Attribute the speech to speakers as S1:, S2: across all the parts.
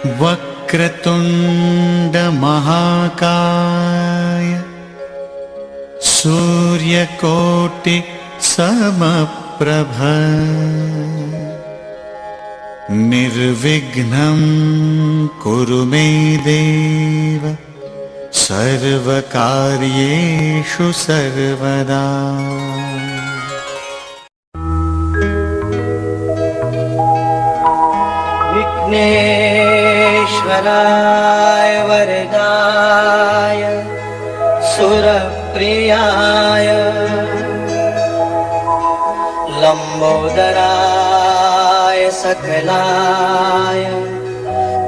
S1: वक्रतुंड महाकाय सूर्यकोटि समप्रभ निर्विघ्नं कुरु मे देव सर्वकार्येषु सर्वदा।
S2: विघ्नेश्वराय वरदाय सुरप्रियाय लंबोदराय सकलाय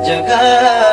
S2: जगद्विताय।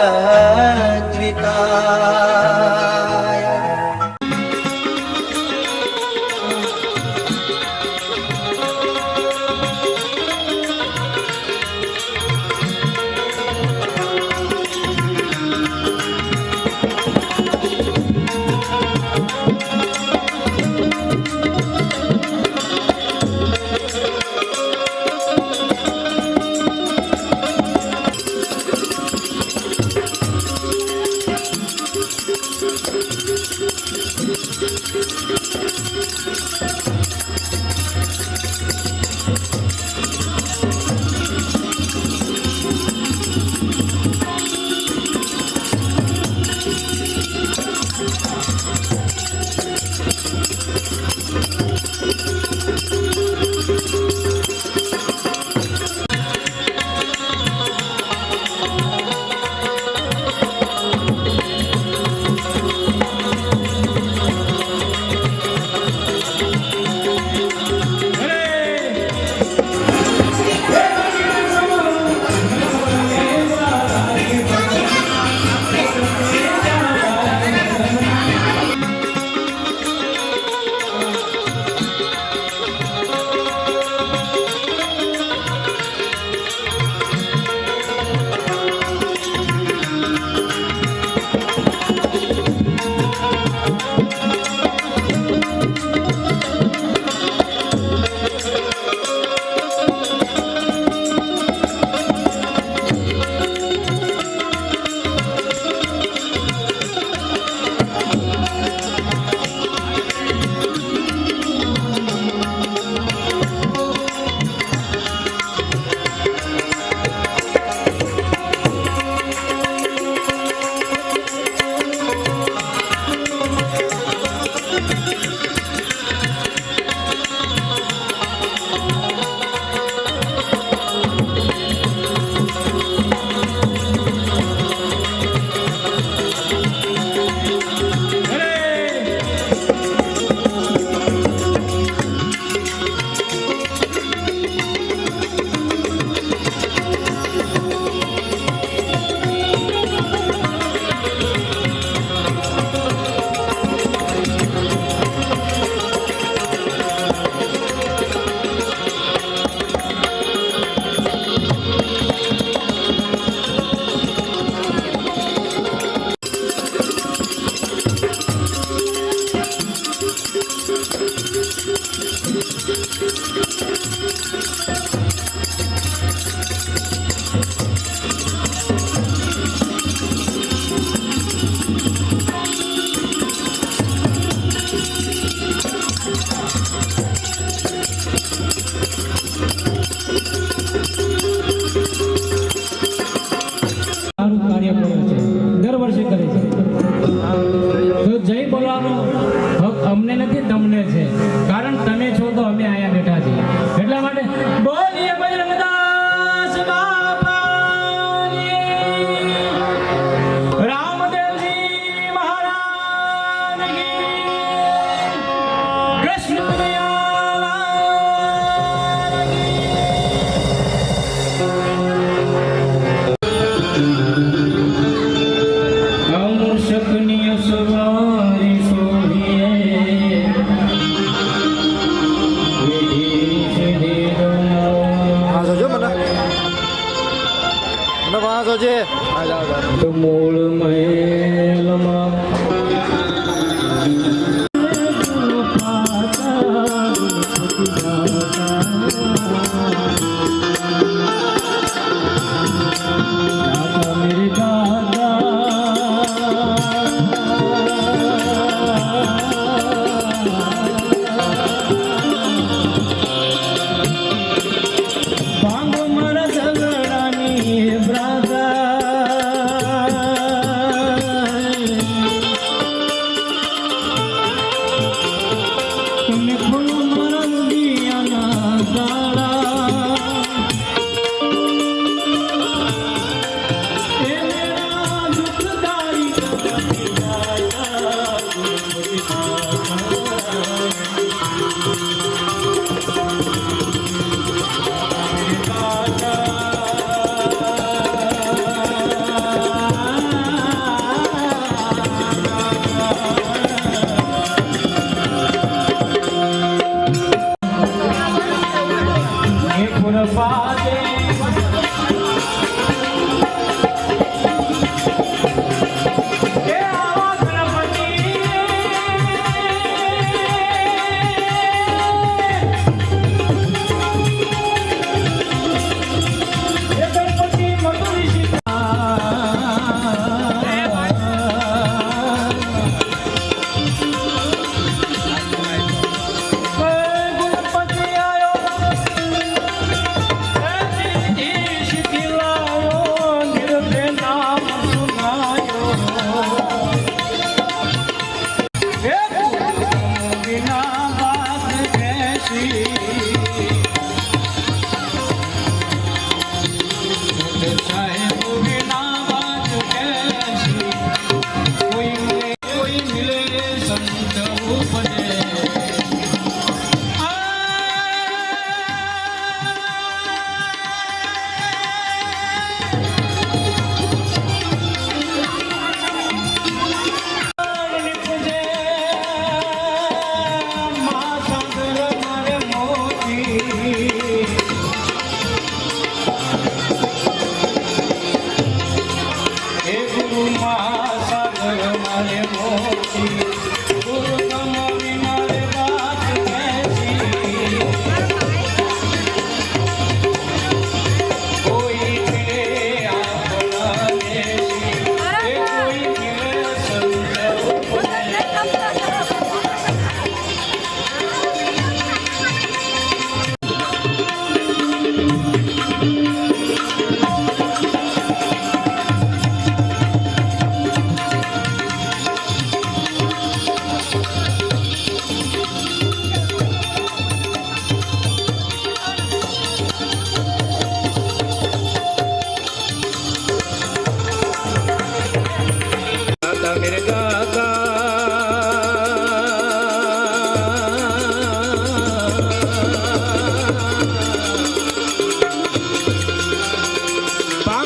S3: तो मूल मेलમાં मेरे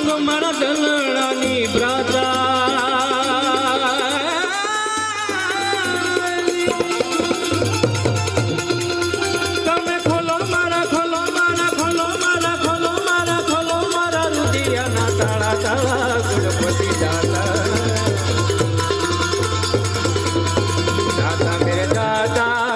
S3: ભાંગો મારા દલડાની બ્રાતા તમે ખોલો મારા ખોલો મારા ખોલો મારા ખોલો મારા ખોલો મારા રુદિયાના તાળા તાળા ગણપતિ દાતા દાતા મેરે દાતા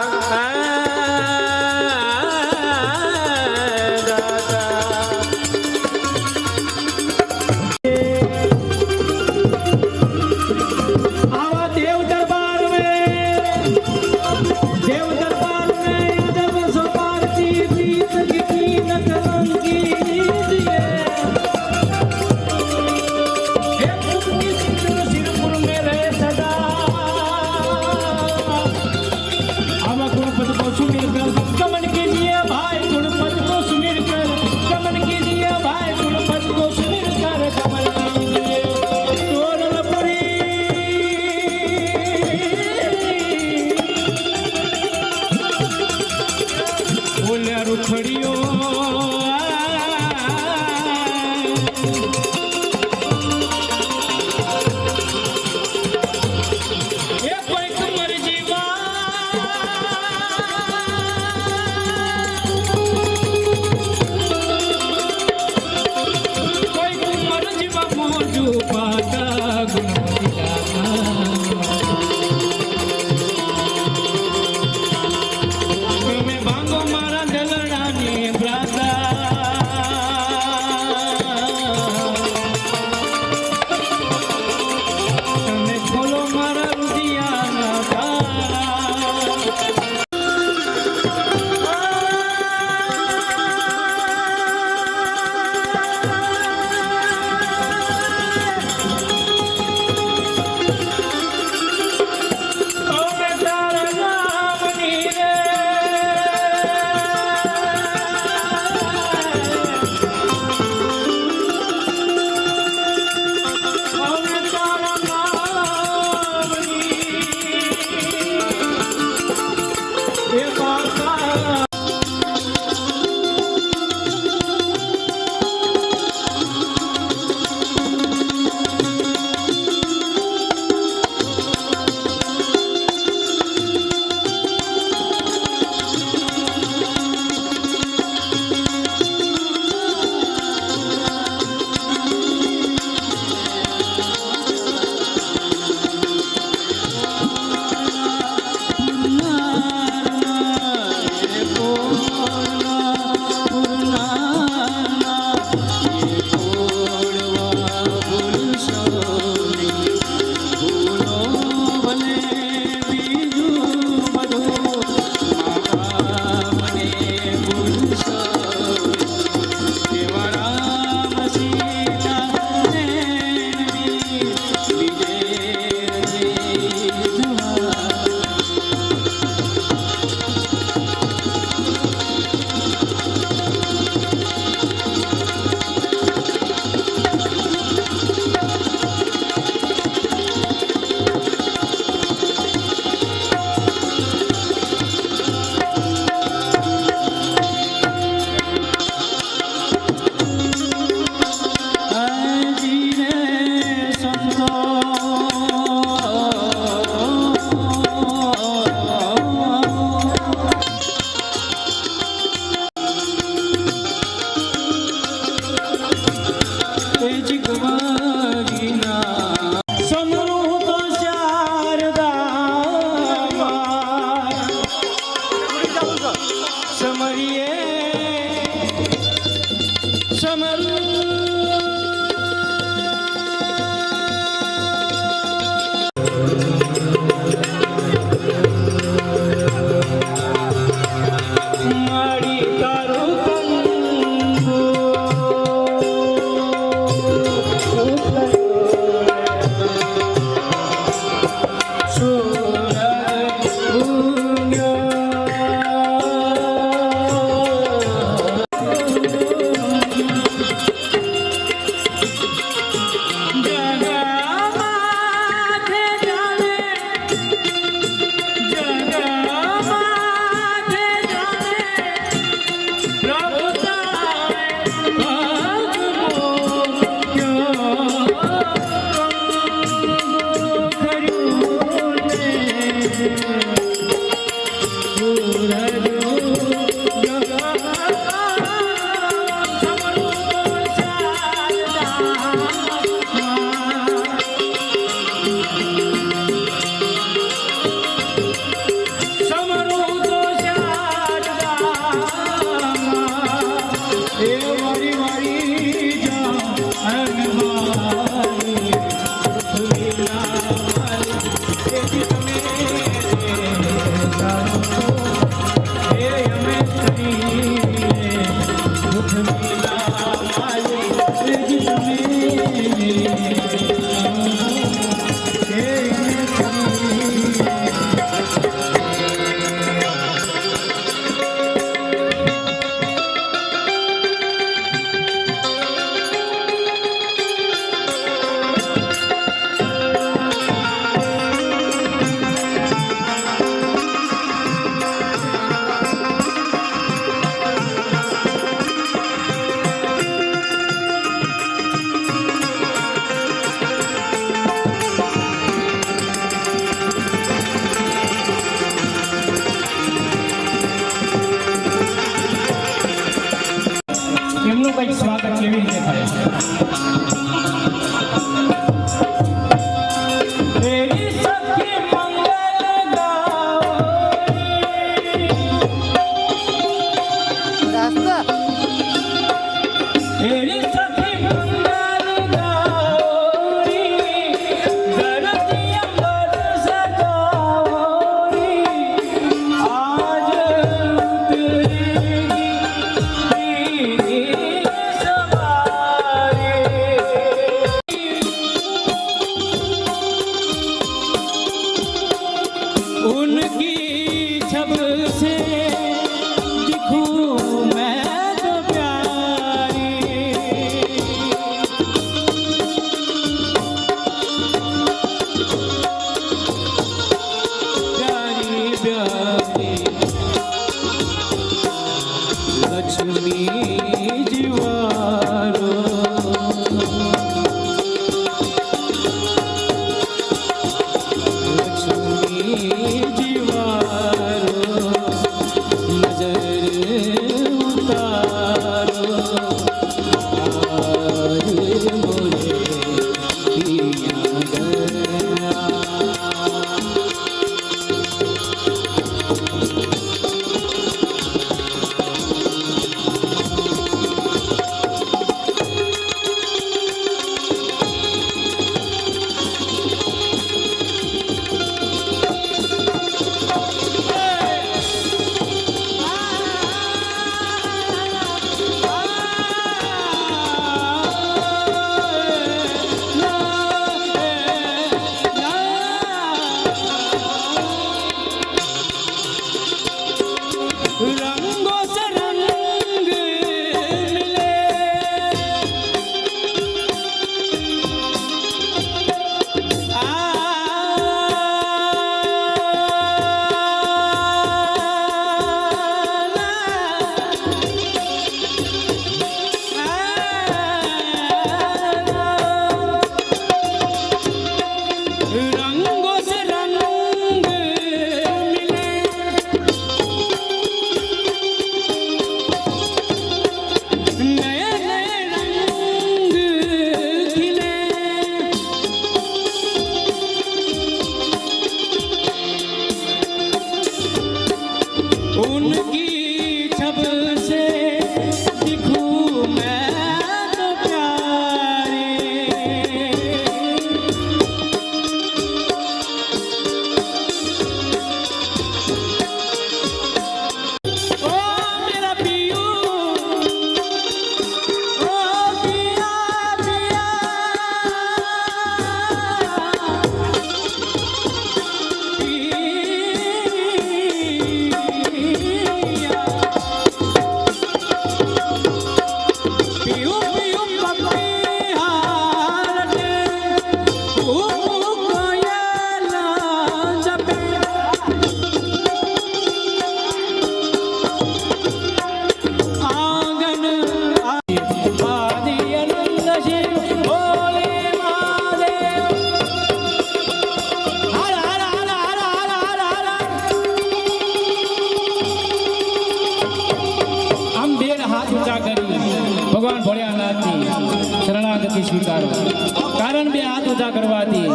S3: કારણ બે હાથ ઊંચા કરવાથી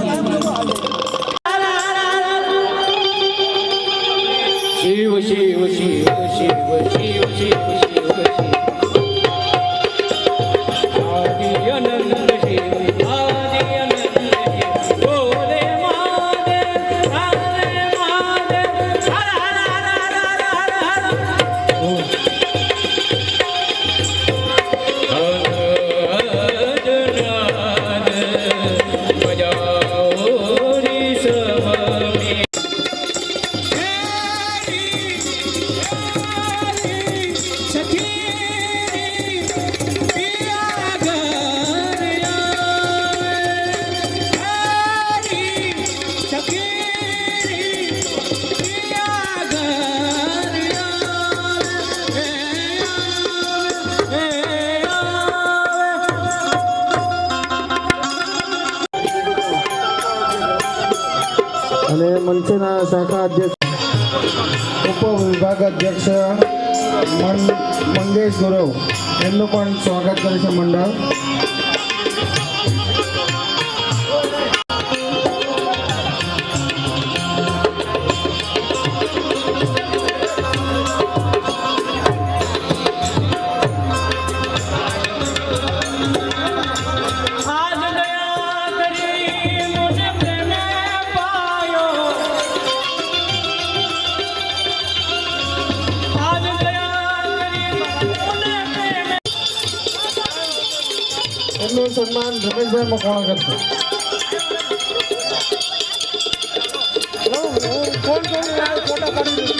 S3: શિવ શિવ શિવ શિવ શિવ શિવ શિવ શિવ આદિ અનંત શિવ આદિ અનંત શિવ બોલે મહાદેવ હરે મહાદેવ હર હર હર હર હર
S4: અને મંચના શાખા અધ્યક્ષ ઉપવિભાગ અધ્યક્ષ મંગેશ ગૌરવ એમનું પણ સ્વાગત કરે છે મંડળ. એમનું સન્માન રમેશભાઈ મકવાણા કરશે. ફોટા પાડી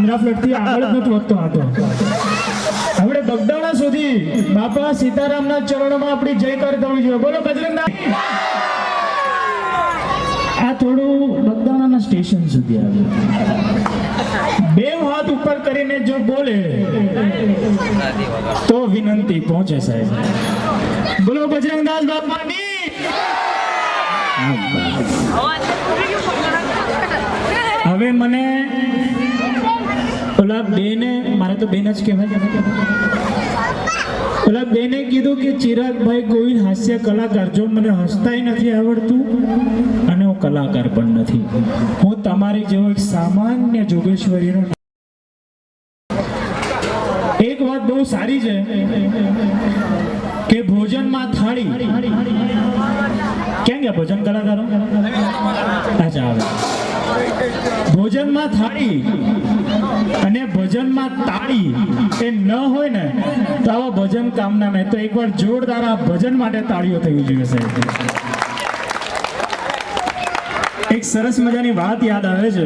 S5: મીરાફ્લટથી આગળ જ નથી વધતો હતો. આપણે બગદાણા સુધી બાપા સીતારામના ચરણોમાં આપણી જયકાર થવી જોઈએ. બોલો બજરંગદાસ. આ થોડું બગદાણાના સ્ટેશન સુધી આવે. બે હાથ ઉપર કરીને જો બોલે તો વિનંતી પહોંચે સાહેબ. બોલો બજરંગદાસ બાપાની. હવે મને ઓલા બેને, મારે તો બેન જ કહેવાય, ઓલા બેને કીધું કે ચિરાગભાઈ ગોહિલ હાસ્ય કલાકાર. જો મને હસતાય નથી આવડતું અને હું કલાકાર પણ નથી. હું તમારી જેવો એક સામાન્ય જોગેશ્વરીનો. એક વાત બહુ સારી છે કે ભોજનમાં થાળી. ક્યાં ગયા ભોજન કલાકારો? અચ્છા, આવે. ભોજનમાં થાળી અને ભજનમાં તાળી એ ન હોય ને તો આવા ભજન કામના નહીં. તો એકવાર જોરદાર આ ભજન માટે તાળીઓ થવી જોઈએ સાહેબ. એક સરસ મજાની વાત યાદ આવે છે.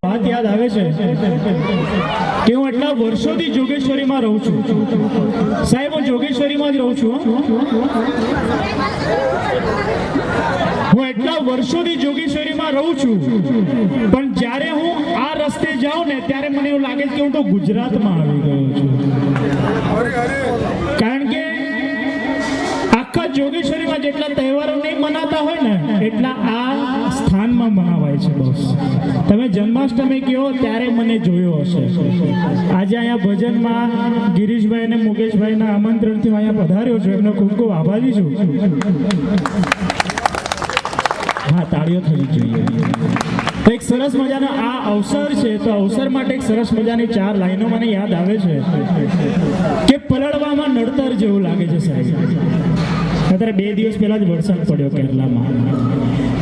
S5: વાત યાદ આવે છે કે હું એટલા વર્ષોથી જોગેશ્વરીમાં રહું છું સાહેબ. હું જોગેશ્વરીમાં જ રહું છું. હું એટલા વર્ષોથી જોગેશ્વરીમાં રહું છું, પણ જ્યારે હું આ રસ્તે જાઉં ને ત્યારે મને એવું લાગે છે કે હું તો ગુજરાતમાં આવી ગયો છું. કારણ કે આખા જોગેશ્વરીમાં જેટલા તહેવારો નહીં મનાતા હોય ને એટલા આ સ્થાનમાં મનાવાય છે. બોસ, તમે જન્માષ્ટમી કહો ત્યારે મને જોયો હશે. આજે અહીંયા ભજનમાં ગિરીશભાઈ અને મુકેશભાઈના આમંત્રણથી હું અહીંયા પધાર્યો છું. એમનો ખૂબ ખૂબ આભારી છું. હા, તાળીઓ થવી જોઈએ. તો એક સરસ મજાનો આ અવસર છે. તો અવસર માટે એક સરસ મજાની 4 લાઈનો મને યાદ આવે છે કે પલળવામાં નડતર જેવું લાગે છે સાહેબ. અત્યારે 2 દિવસ પહેલા જ વરસાદ પડ્યો કેરલામાં.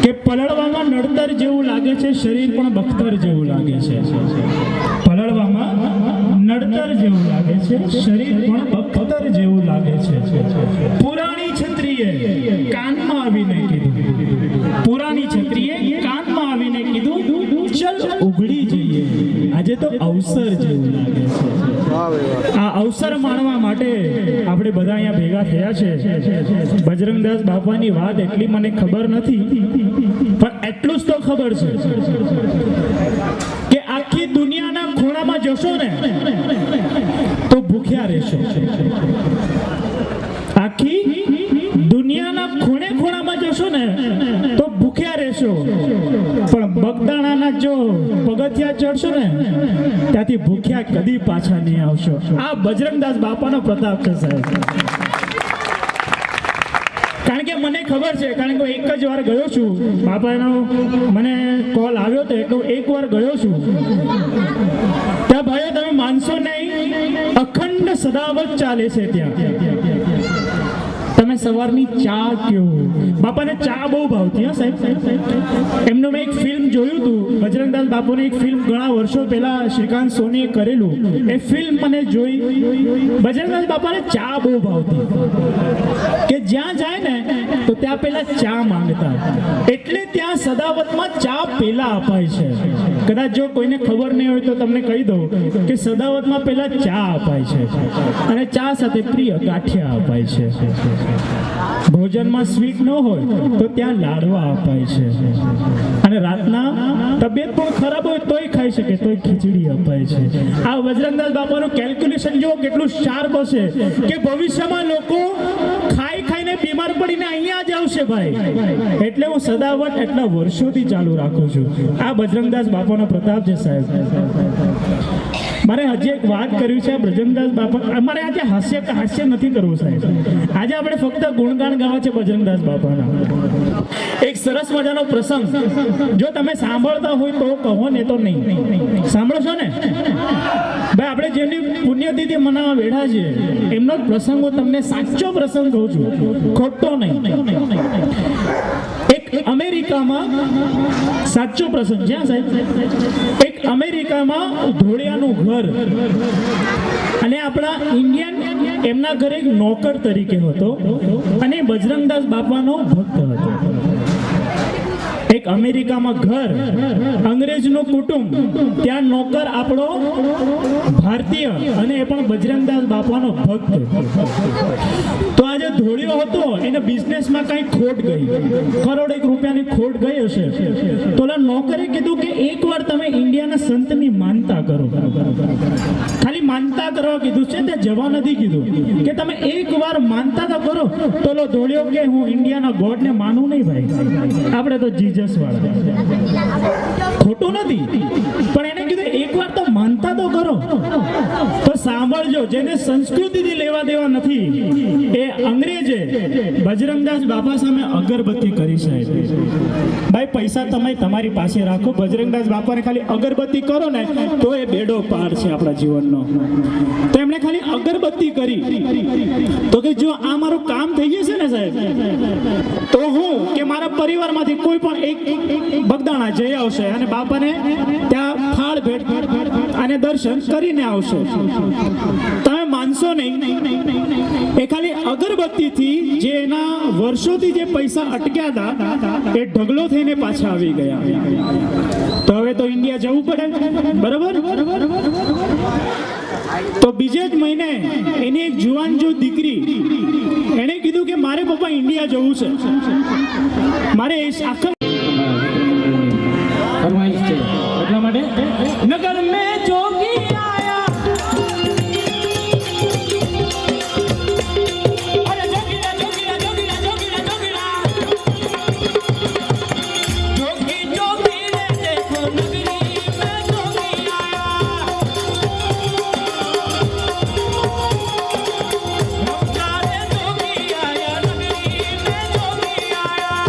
S5: કે પલળવામાં નડતર જેવું લાગે છે, શરીર પણ બખ્તર જેવું લાગે છે. પલળવામાં નડતર જેવું લાગે છે, શરીર પણ બખ્તર જેવું લાગે છે. પુરાણી છત્રીએ કાનમાં આવીને કીધું, પુરાણી છત્રીએ કાનમાં આવીને કીધું, ચલ ઉઘડી જઈએ. આજે તો અવસર જેવું લાગે છે. આ અવસર માણવા માટે આપણે બધા અહીંયા ભેગા થયા છે. બજરંગદાસ બાપાની વાત એટલી મને ખબર નથી, પણ એટલું જ તો ખબર છે કે આખી દુનિયાના ખૂણામાં જશો ને તો ભૂખ્યા રહેશો. આખી દુનિયાના ખૂણે ખૂણામાં જશો ને તો ભૂખ્યા રહેશો, પણ બગદાણાના જો પગથિયા ચડશો ને ત્યાંથી ભૂખ્યા કદી પાછા નહીં આવશો. આ બજરંગદાસ બાપાનો પ્રતાપ છે સાહેબ. કારણ કે મને ખબર છે, કારણ કે એક જ વાર ગયો છું. બાપાનો મને કોલ આવ્યો તો એટલે એક વાર ગયો છું. ત્યાં ભાઈઓ તમે માનશો નહીં, અખંડ સદાવત ચાલે છે ત્યાં. તમે સવારની ચા કયો, બાપાને ચા બહુ ભાવતી. હા સાહેબ. એમનું મેં એક ફિલ્મ જોયું હતું, બજરંગદાસ બાપુની એક ફિલ્મ ઘણા વર્ષો પહેલા શ્રીકાંત સોનીએ કરેલું. એ ફિલ્મ મને જોઈ. બજરંગદાસ બાપાને ચા બહુ ભાવતી કે જ્યાં જાય ને તો ત્યાં પેલા ચા માંગતા. એટલે ત્યાં સદાવતમાં ચા પેલા અપાય છે. કદાચ જો કોઈને ખબર નહીં હોય તો તમને કહી દઉં કે સદાવતમાં પેલા ચા અપાય છે અને ચા સાથે પ્રિય ગાંઠિયા અપાય છે. ભોજનમાં સ્વીટ ન હોય તો ત્યાં લાડવા અપાય છે. અને રાતના તબિયત પણ ખરાબ હોય તોય ખાઈ શકે તોય ખીચડી અપાય છે. આ બજરંગદાસ બાપાનું કેલ્ક્યુલેશન જુઓ કેટલું શાર્પ હશે કે ભવિષ્યમાં લોકો ખાઈ ખાઈને બીમાર પડીને અહીંયા જ આવશે ભાઈ. એટલે હું સદાવટ એટલા વર્ષોથી ચાલુ રાખું છું. આ બજરંગદાસ બાપાનો પ્રતાપ છે સાહેબ. મારે હજી એક વાત કરવી છે. બજરંગદાસ બાપા, અમારે આજે હાસ્ય નથી કરવું સાહેબ. આજે આપણે ફક્ત ગુણગાન ગાવા છે બજરંગદાસ બાપાના. એક સરસ મજાનો પ્રસંગ જો તમે સાંભળતા હોય તો કહો, ને તો નહીં. સાંભળો છો ને ભાઈ? આપણે જેમની પુણ્યતિથિ મનાવવા બેઠા છે એમનો પ્રસંગ હું તમને સાચો પ્રસંગ કહું છું, ખોટો નહીં. એક અમેરિકામાં સાચો પ્રસંગ છે સાહેબ. એક અમેરિકામાં ધોળિયાનું ઘર અને આપણા ઇન્ડિયન એમના ઘરે એક નોકર તરીકે હતો અને બજરંગદાસ બાપાનો ભક્ત હતો. એક અમેરિકામાં ઘર, અંગ્રેજનું કુટુંબ, ત્યાં નોકર આપણો ભારતીય અને એ પણ બજરંગદાસ બાપાનો ભક્ત. તો આજે ધોળિયો હતો, એને બિઝનેસમાં કઈ ખોટ ગઈ, કરોડ એક રૂપિયાની ખોટ ગઈ હશે. તો ઓલા નોકરે કીધું કે એકવાર તમે ઇન્ડિયાના સંતની માનતા કરો. ખાલી માનતા કરવા કીધું છે, તે જવા નથી કીધું, કે તમે એકવાર માનતા તો કરો. તો ઓલો ધોળિયો કે હું ઇન્ડિયાના ગોડને માનું નહીં ભાઈ, આપણે તો જીસસ વાળા. ખોટું નથી, પણ એને કીધું એકવાર તો માનતા તો કરો. તો સાંભળજો, જેને સંસ્કૃતિથી લેવા દેવા નથી, એ અંગ્રેજે બજરંગદાસ બાપા સામે અગરબત્તી કરી સાહેબ. ભાઈ પૈસા તમે તમારી પાસે રાખો, બજરંગદાસ બાપાને ખાલી અગરબત્તી કરો ને તો એ બેડો પાર છે આપણા જીવનનો. તો એમણે ખાલી અગરબત્તી કરી, તો કે જો આ મારું કામ થઈ જશે ને સાહેબ, તો હું કે મારા પરિવારમાંથી કોઈ પણ એક બગદાણા જઈ આવશે અને બાપાને ત્યાં થાળ ભેટ અને દર્શન કરીને આવશે. તમે માનશો નહીં, એ ખાલી અગરબત્તીથી જે એના વર્ષોથી જે પૈસા અટક્યા હતા એ ઢગલો થઈને પાછા આવી ગયા. તો હવે તો ઇન્ડિયા જવું પડે, બરાબર. તો બીજે જ મહિને એની એક જુવાન જો દીકરી, એણે કીધું કે મારે પપ્પા ઇન્ડિયા જવું છે, મારે આખા ફરમાઈશ છે, એટલા માટે નગર મેં જોગી આયા. અરે જોગીરા જોગીરા જોગીરા જોગીરા જોગીરા જોગી જોગી રે દેખો નગરી મેં જોગી આયા. રમતારે જોગી આયા નગરી મેં જોગી આયા.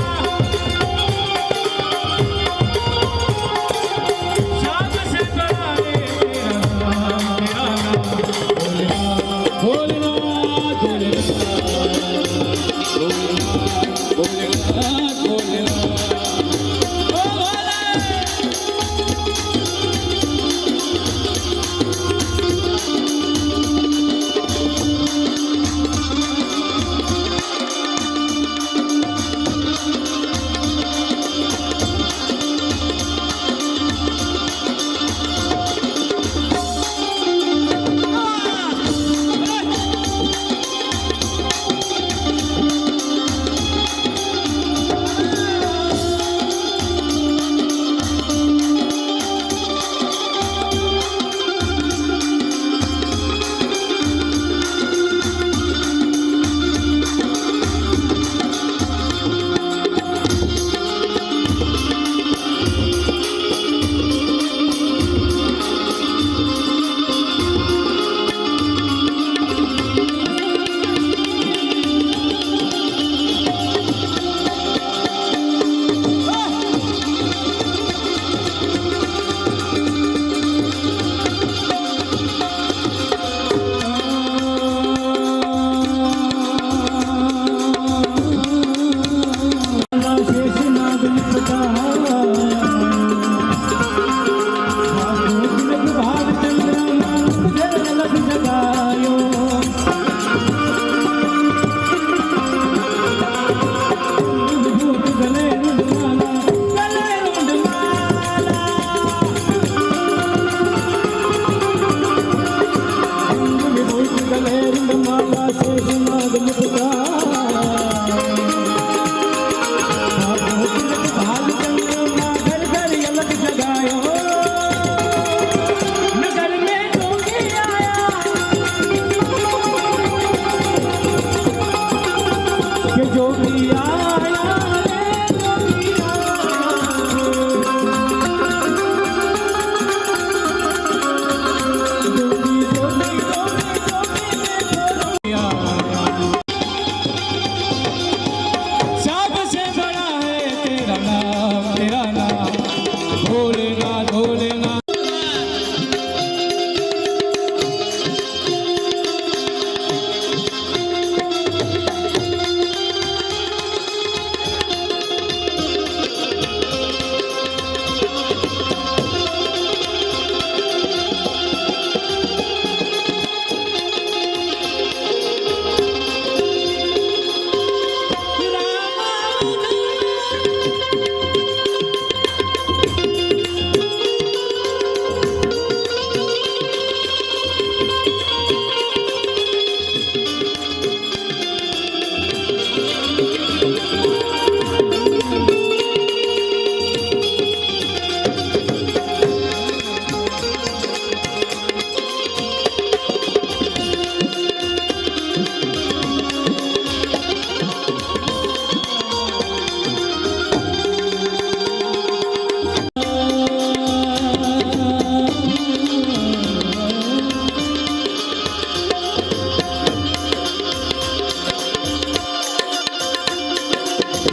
S5: शाम से बड़ा है तेरा नाम, तेरा नाम भोलेनाथ, भोलेनाथ, भोलेनाथ, भोलेनाथ.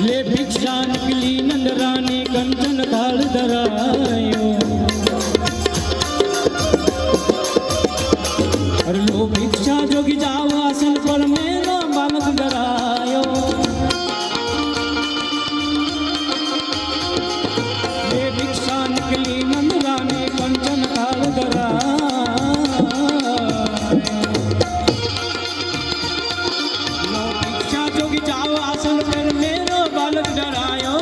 S3: લે ભિક્ષા નીકળી નંદરાની કંચન કાળ ધરાયો અરે લો ભિક્ષા જોગી જાઓ આસન પર મેરો બાલક ધરાયો લે ભિક્ષા નીકળી નંદરાની કંચન કાળ ધરાયો લો ભિક્ષા જોગી જાઓ આસન પર મેરો बालक डरायो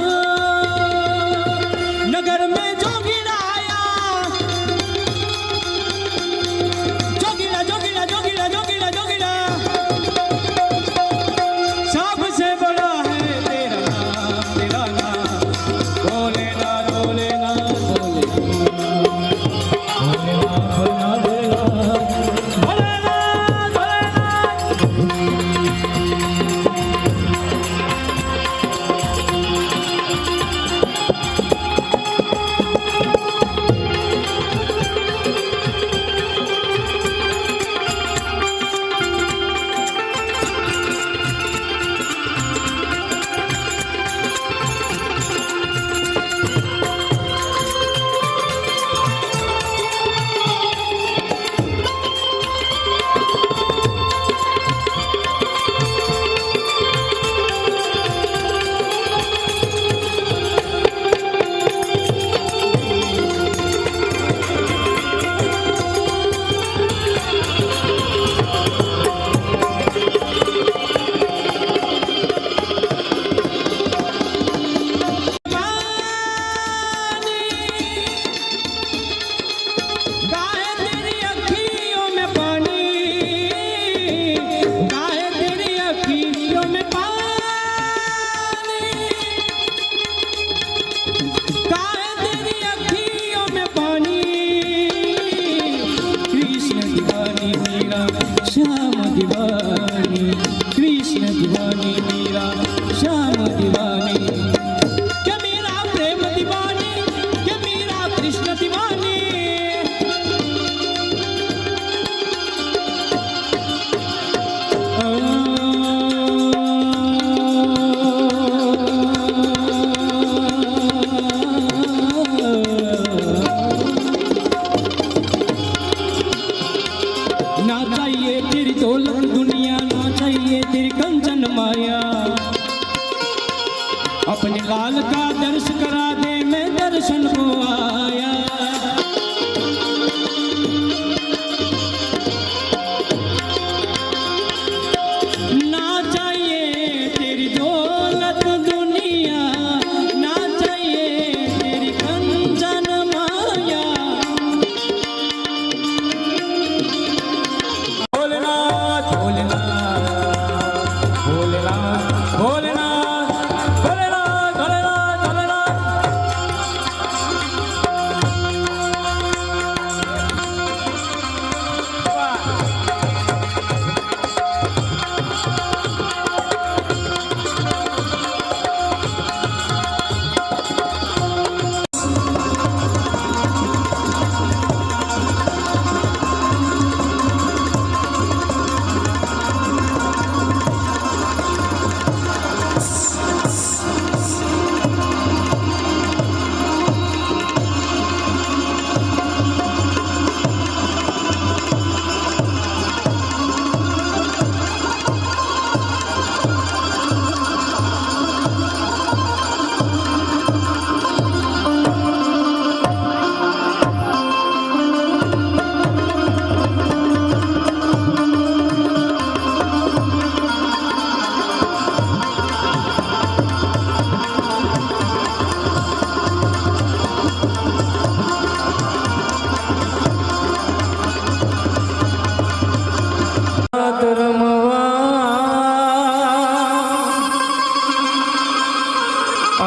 S3: नगर में जोगीरा आया जोगीरा जोगीरा जोगीरा जोगीरा जोगीरा सबसे बड़ा है तेरा नाम भोलेनाथ भोलेनाथ भोलेनाथ भोलेनाथ भोलेनाथ श्याम दीवानी कृष्ण दीवानी मीरा श्याम दीवानी क्या मेरा प्रेम दीवानी क्या मेरा कृष्ण दीवानी ना चाहिए तेरी दौलत दुनिया ना चाहिए तेरी कंचन माया अपने लाल का दर्श करा दे मैं दर्शन को आया ना चाहिए तेरी दौलत दुनिया ना चाहिए तेरी कंचन माया भोलेनाथ भोलेनाथ भोलेनाथ भोलेनाथ भोलेनाथ भोलेनाथ भोलेनाथ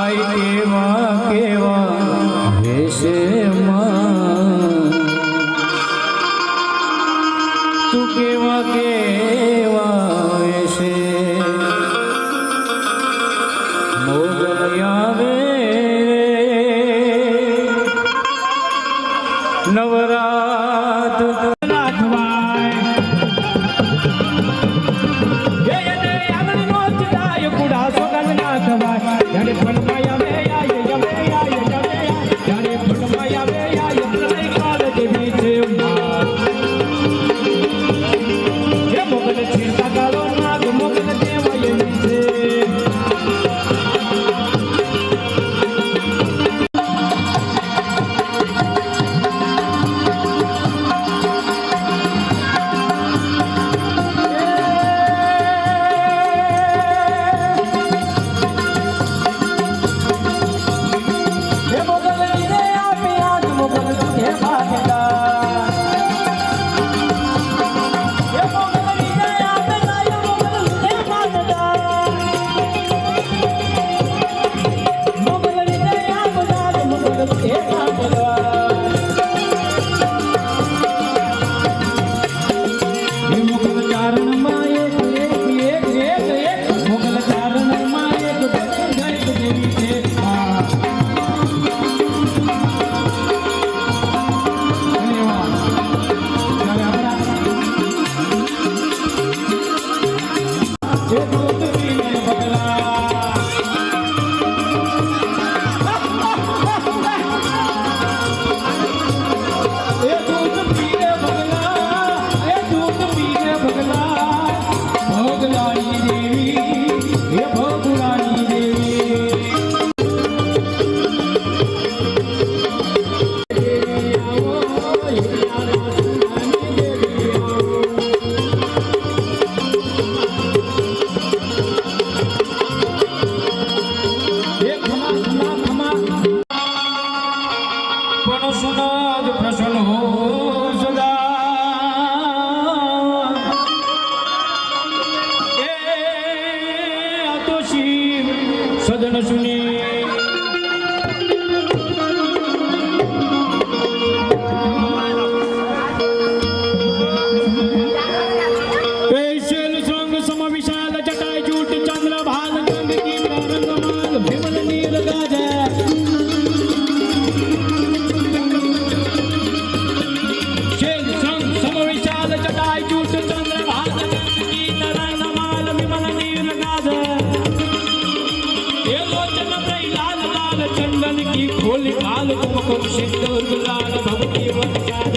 S3: आई केवा केवा भेषे तू केवा केवा वेशे मोगल आवे नवरात नाथवाय जय जय आनंद नोच जाय कुडा सोगल नाथवाय સાધન સુની खोली काल तुमको सिंदूर गुलाल भगवती वरदान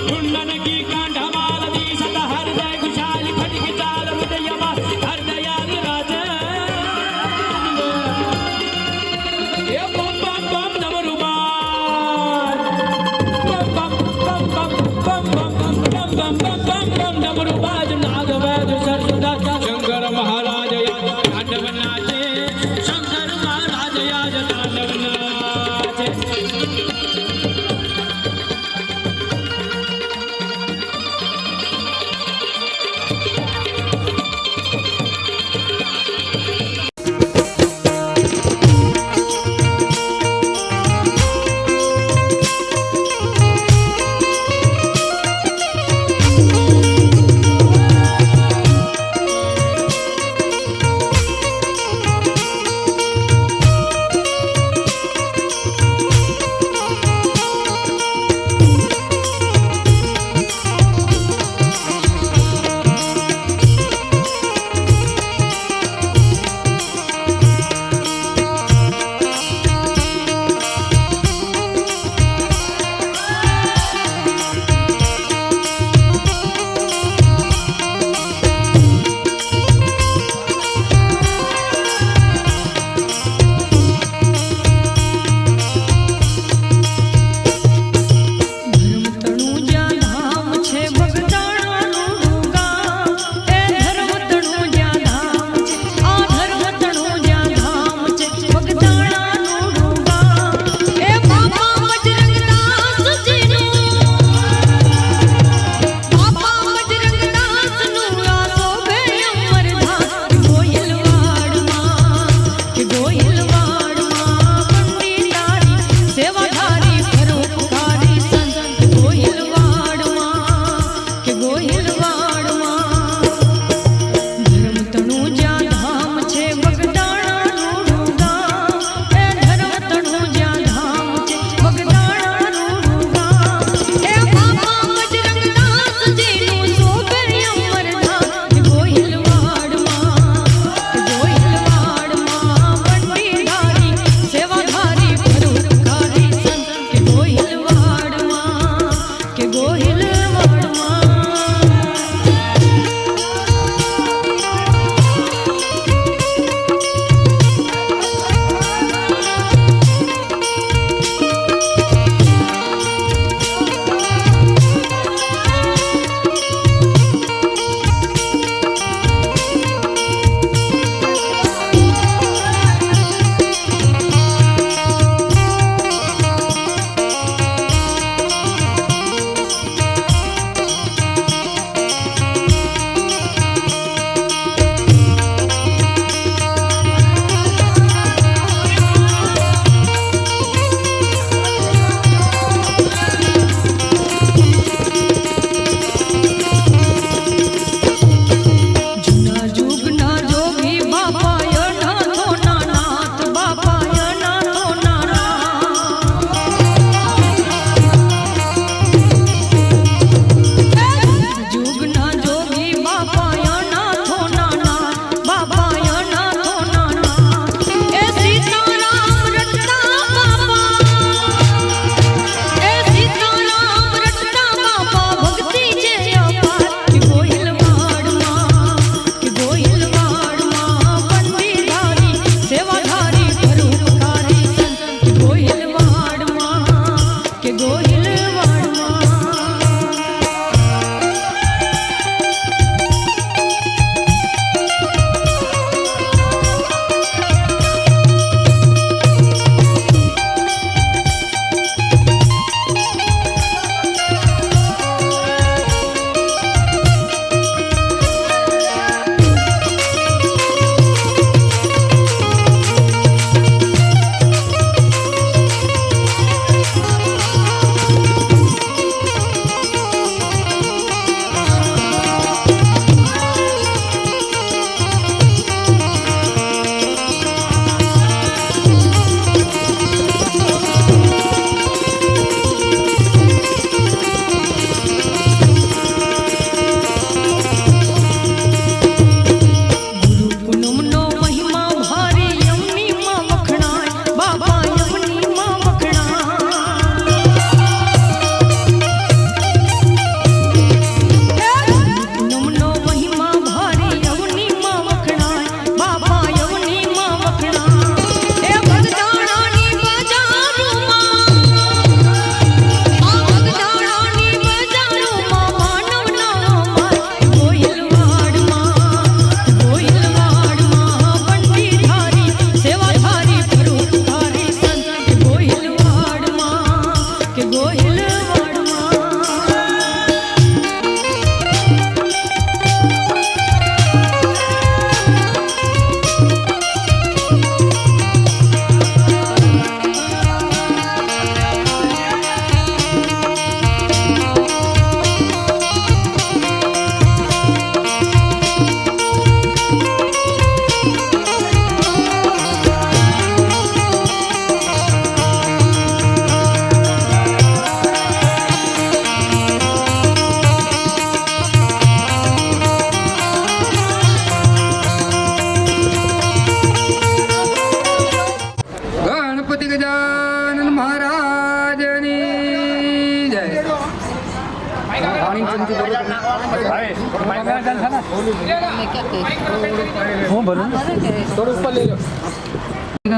S3: कुंडन की कांढमाल दी सदा हृदय खुशाली फटकी चाल हृदय हृदयाल राज ये बम बम बम डमरुबाज बम बम बम बम बम बम बम बम बम बम बम डमरुबाज नाग वैद सरसुदा शंकर महाराज या तांडव नाचे शंकर महाराज या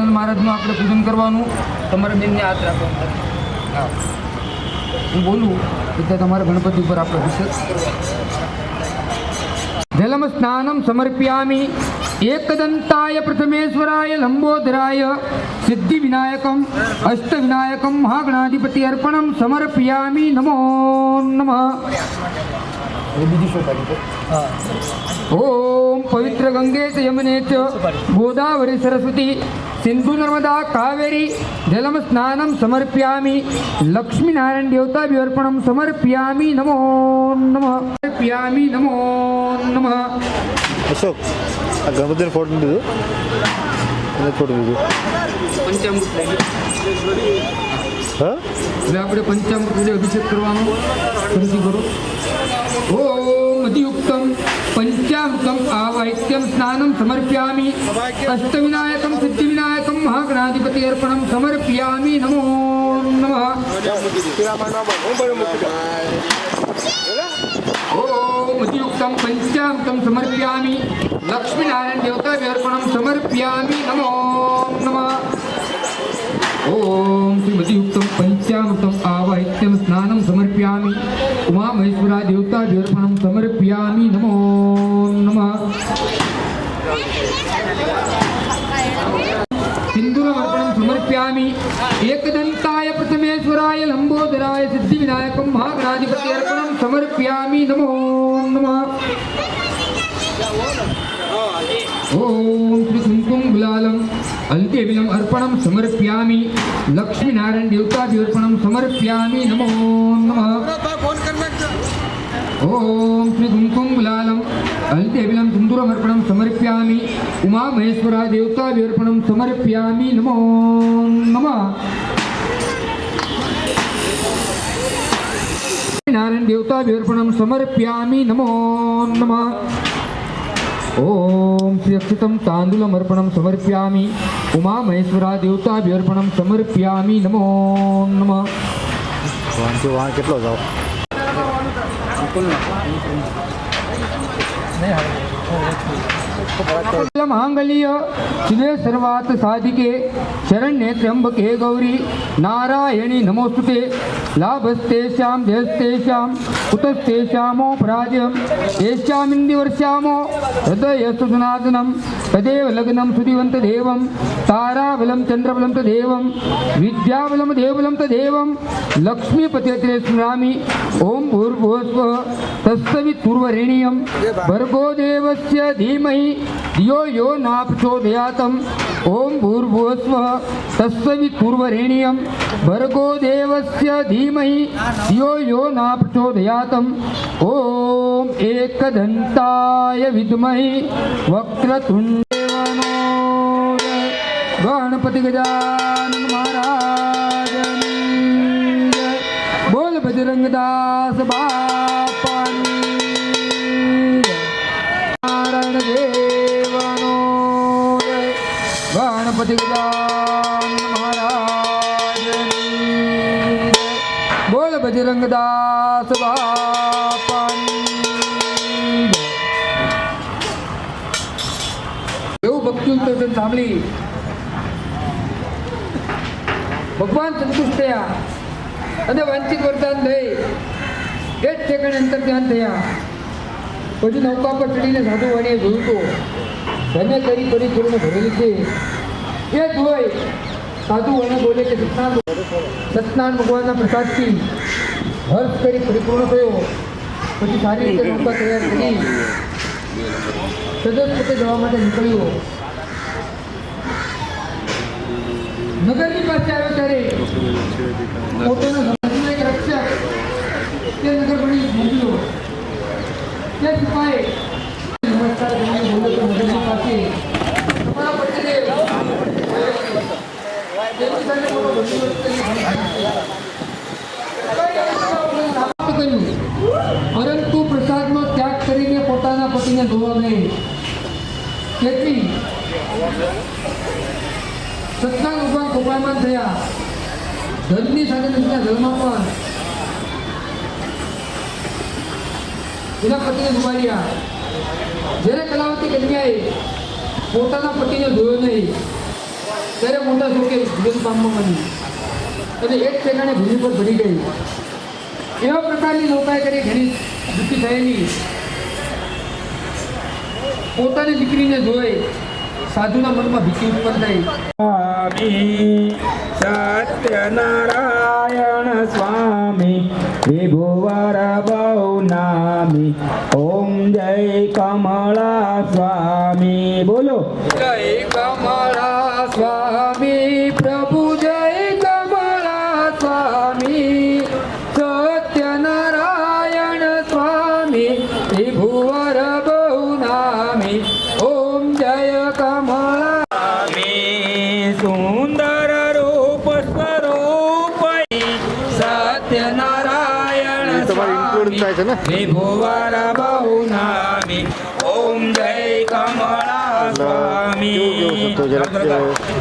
S6: મહારાજનું આપણે પૂજન કરવાનું, તમારા બેનને હાથ રાખવાનું. હા, હું બોલું એટલે તમારા ગણપતિ ઉપર આપણે વિશેષ જલમ સ્નાનમ સમર્પ્યામિ एकदन्ताय प्रथमेश्वराय लंबोदराय सिद्धि विनायकम अष्ट विनायकम महागणाधिपति अर्पणम समर्पयामि. नमो नमः. ओम पवित्र गंगे च यमुने च गोदावरी सरस्वती सिंधु नर्मदा कावेरी जलम स्नानम समर्पयामि. लक्ष्मी नारायण देवता अर्पणम समर्पयामि. नमो नमः. समर्पयामि. नमो नमः.
S4: અશોક આ ગણપતિને ફોટો દીધું અને ફોટો દીધું
S6: પંચામૃત
S4: હા
S6: હવે આપણે પંચામૃત વડે અભિષેક કરવાનો ફરીથી કરો. ઓમ અધિયુક્તમ પંચામૃતમ આવાહિત્યમ સ્નાનમ સમર્પ્યામિ. અષ્ટવિનાયકમ સિદ્ધિવિનાયકમ મહાગણાધિપતિ અર્પણમ સમર્પ્યામિ. નમો નમઃ. ओम अतियुक्तम पंचामृतम समर्पयामि. लक्ष्मी नारायण देवता अर्पणम समर्पयामि. नमो नमः. ओम श्री अतियुक्तम पंचामृतम आवाहित्यम स्नानम समर्पयामि. उमा महेश्वरा देवता अर्पणम समर्पयामि. नमो नमः. सिंदूरमर्पणम समर्पयामि. एकदंताय प्रथमेश्वराय लंबोदराय सिद्धि विनायकम महागणाधिपति अर्पणम समर्पयामि. नमो नमः. ओम श्री कुंकुम गुलालम हल्दीविलम अर्पणम समर्पयामि. लक्ष्मी नारायण देवता अर्पणम समर्पयामि. नमो नमः. ओम श्री कुंकुम गुलालम हल्दीविलम सिंदूरम अर्पणम समर्पयामि. उमा महेश्वरा देवता अर्पणम समर्पयामि. नमो नमः. नारायण देवता अर्पणम समर्पयामि. नमो नमः. ओम श्री अक्षितम तांदूलम अर्पणम समर्पयामि. उमा महेश्वरा देवता अर्पणम समर्पयामि. नमो नमः.
S4: વાહ કેટલો જાવ
S6: मांगल्य शिवे सर्वार्थ साधिके शरण्ये त्र्यंबके गौरी नारायणी नमोस्तुते. लाभस्तेषां जयस्तेषां कुतस्तेषामो पराजयं येषामिन्दिवर्षामो हृदयस्तु सनातनं तदेव लग्नं सुदिवन्तदेवं ताराबलं चन्द्रबलं तदेवं विद्याबलं देवबलं तदेवं लक्ष्मीपतिरत्रे स्मरामि. ओम भूर्भुवस्वः तत्सवितुर्वरेण्यं भर्गो देवस्य धीमहि धियो यो न प्रचोदयात्. ओम भूर्भुवस्वः तत्सवितुर्वरेण्यं भर्गो देवस्य धीमहि धियो यो न प्रचोदयात्. ओम एकदन्ताय विद्महे वक्रतुण्डाय गणपति गजानन महाराज बोल बजरंगदास बापानी नारायण देवनो गणपति गजानन महाराज बोल बजरंगदास बापानी. એવું ભક્તિનું દર્શન સાંભળી ભગવાન સંતુષ્ટ થયા અને વાંચિત વરદાન દઈ એ જ ઠેકાણે અંતર ધ્યાન થયા. પછી નૌકા પર ચડીને સાધુ વાણીએ જોયું તો ધન્ય કરી પરિપૂર્ણ ભરેલી છે એ જોઈ સાધુ વાણી બોલે કે સત્યનારાયણ ભગવાનના પ્રસાદથી હર્ષ કરી પરિપૂર્ણ થયો. પછી સારી રીતે નૌકા તૈયાર કરી સદસ પોતે જવા માટે નીકળ્યો. નગરની પાસે આવ્યો ત્યારે પોતાનો સમાજનો એક રક્ષક તે નગર બની મોકલ્યો. તે સિપાહી નમસ્કાર કરીને બોલ્યો કે નગરની પાસે તમારા પતિદેવ તેની સાથે મોટો બંદોબસ્ત કર્યું, પરંતુ પ્રસાદનો ત્યાગ કરીને પોતાના પતિને ધોવા નહીં. તેથી સત્સંગ ભગવાન કોપાયમાન થયા. ધનની સાથે નદીના જળમાં પણ એના પતિને ડુબાડ્યા. જ્યારે કલાવતી કન્યાએ પોતાના પતિને જોયો નહીં ત્યારે મોટા શોકે જીવન પામવા માંડી અને એક ઠેકાણે ભૂમિ પર ભરી ગઈ. એવા પ્રકારની નૌકાએ કરી ઘણી દુઃખી થયેલી પોતાની દીકરીને જોઈ સાધુના મનમાં ભીતિ ઉત્પન્ન થઈ.
S3: સ્વામી સત્યનારાયણ સ્વામી વિભુવર બહુ નામી ઓમ જય કમળા સ્વામી. બોલો
S6: જય કમળા સ્વામી પ્રભુ જય કમળા સ્વામી સત્યનારાયણ સ્વામી વિભુવર બહુ નામી ઓમ જય કમળા
S3: સુંદર રૂપ સ્વરૂપ સત્યનારાયણ
S4: તમારે ઇન્ક્લુડ થાય છે ને?
S3: વિભુવર બહુ નામી ઓમ જય કમળા સ્વામી.
S4: કેવું કેવું થતું જરાક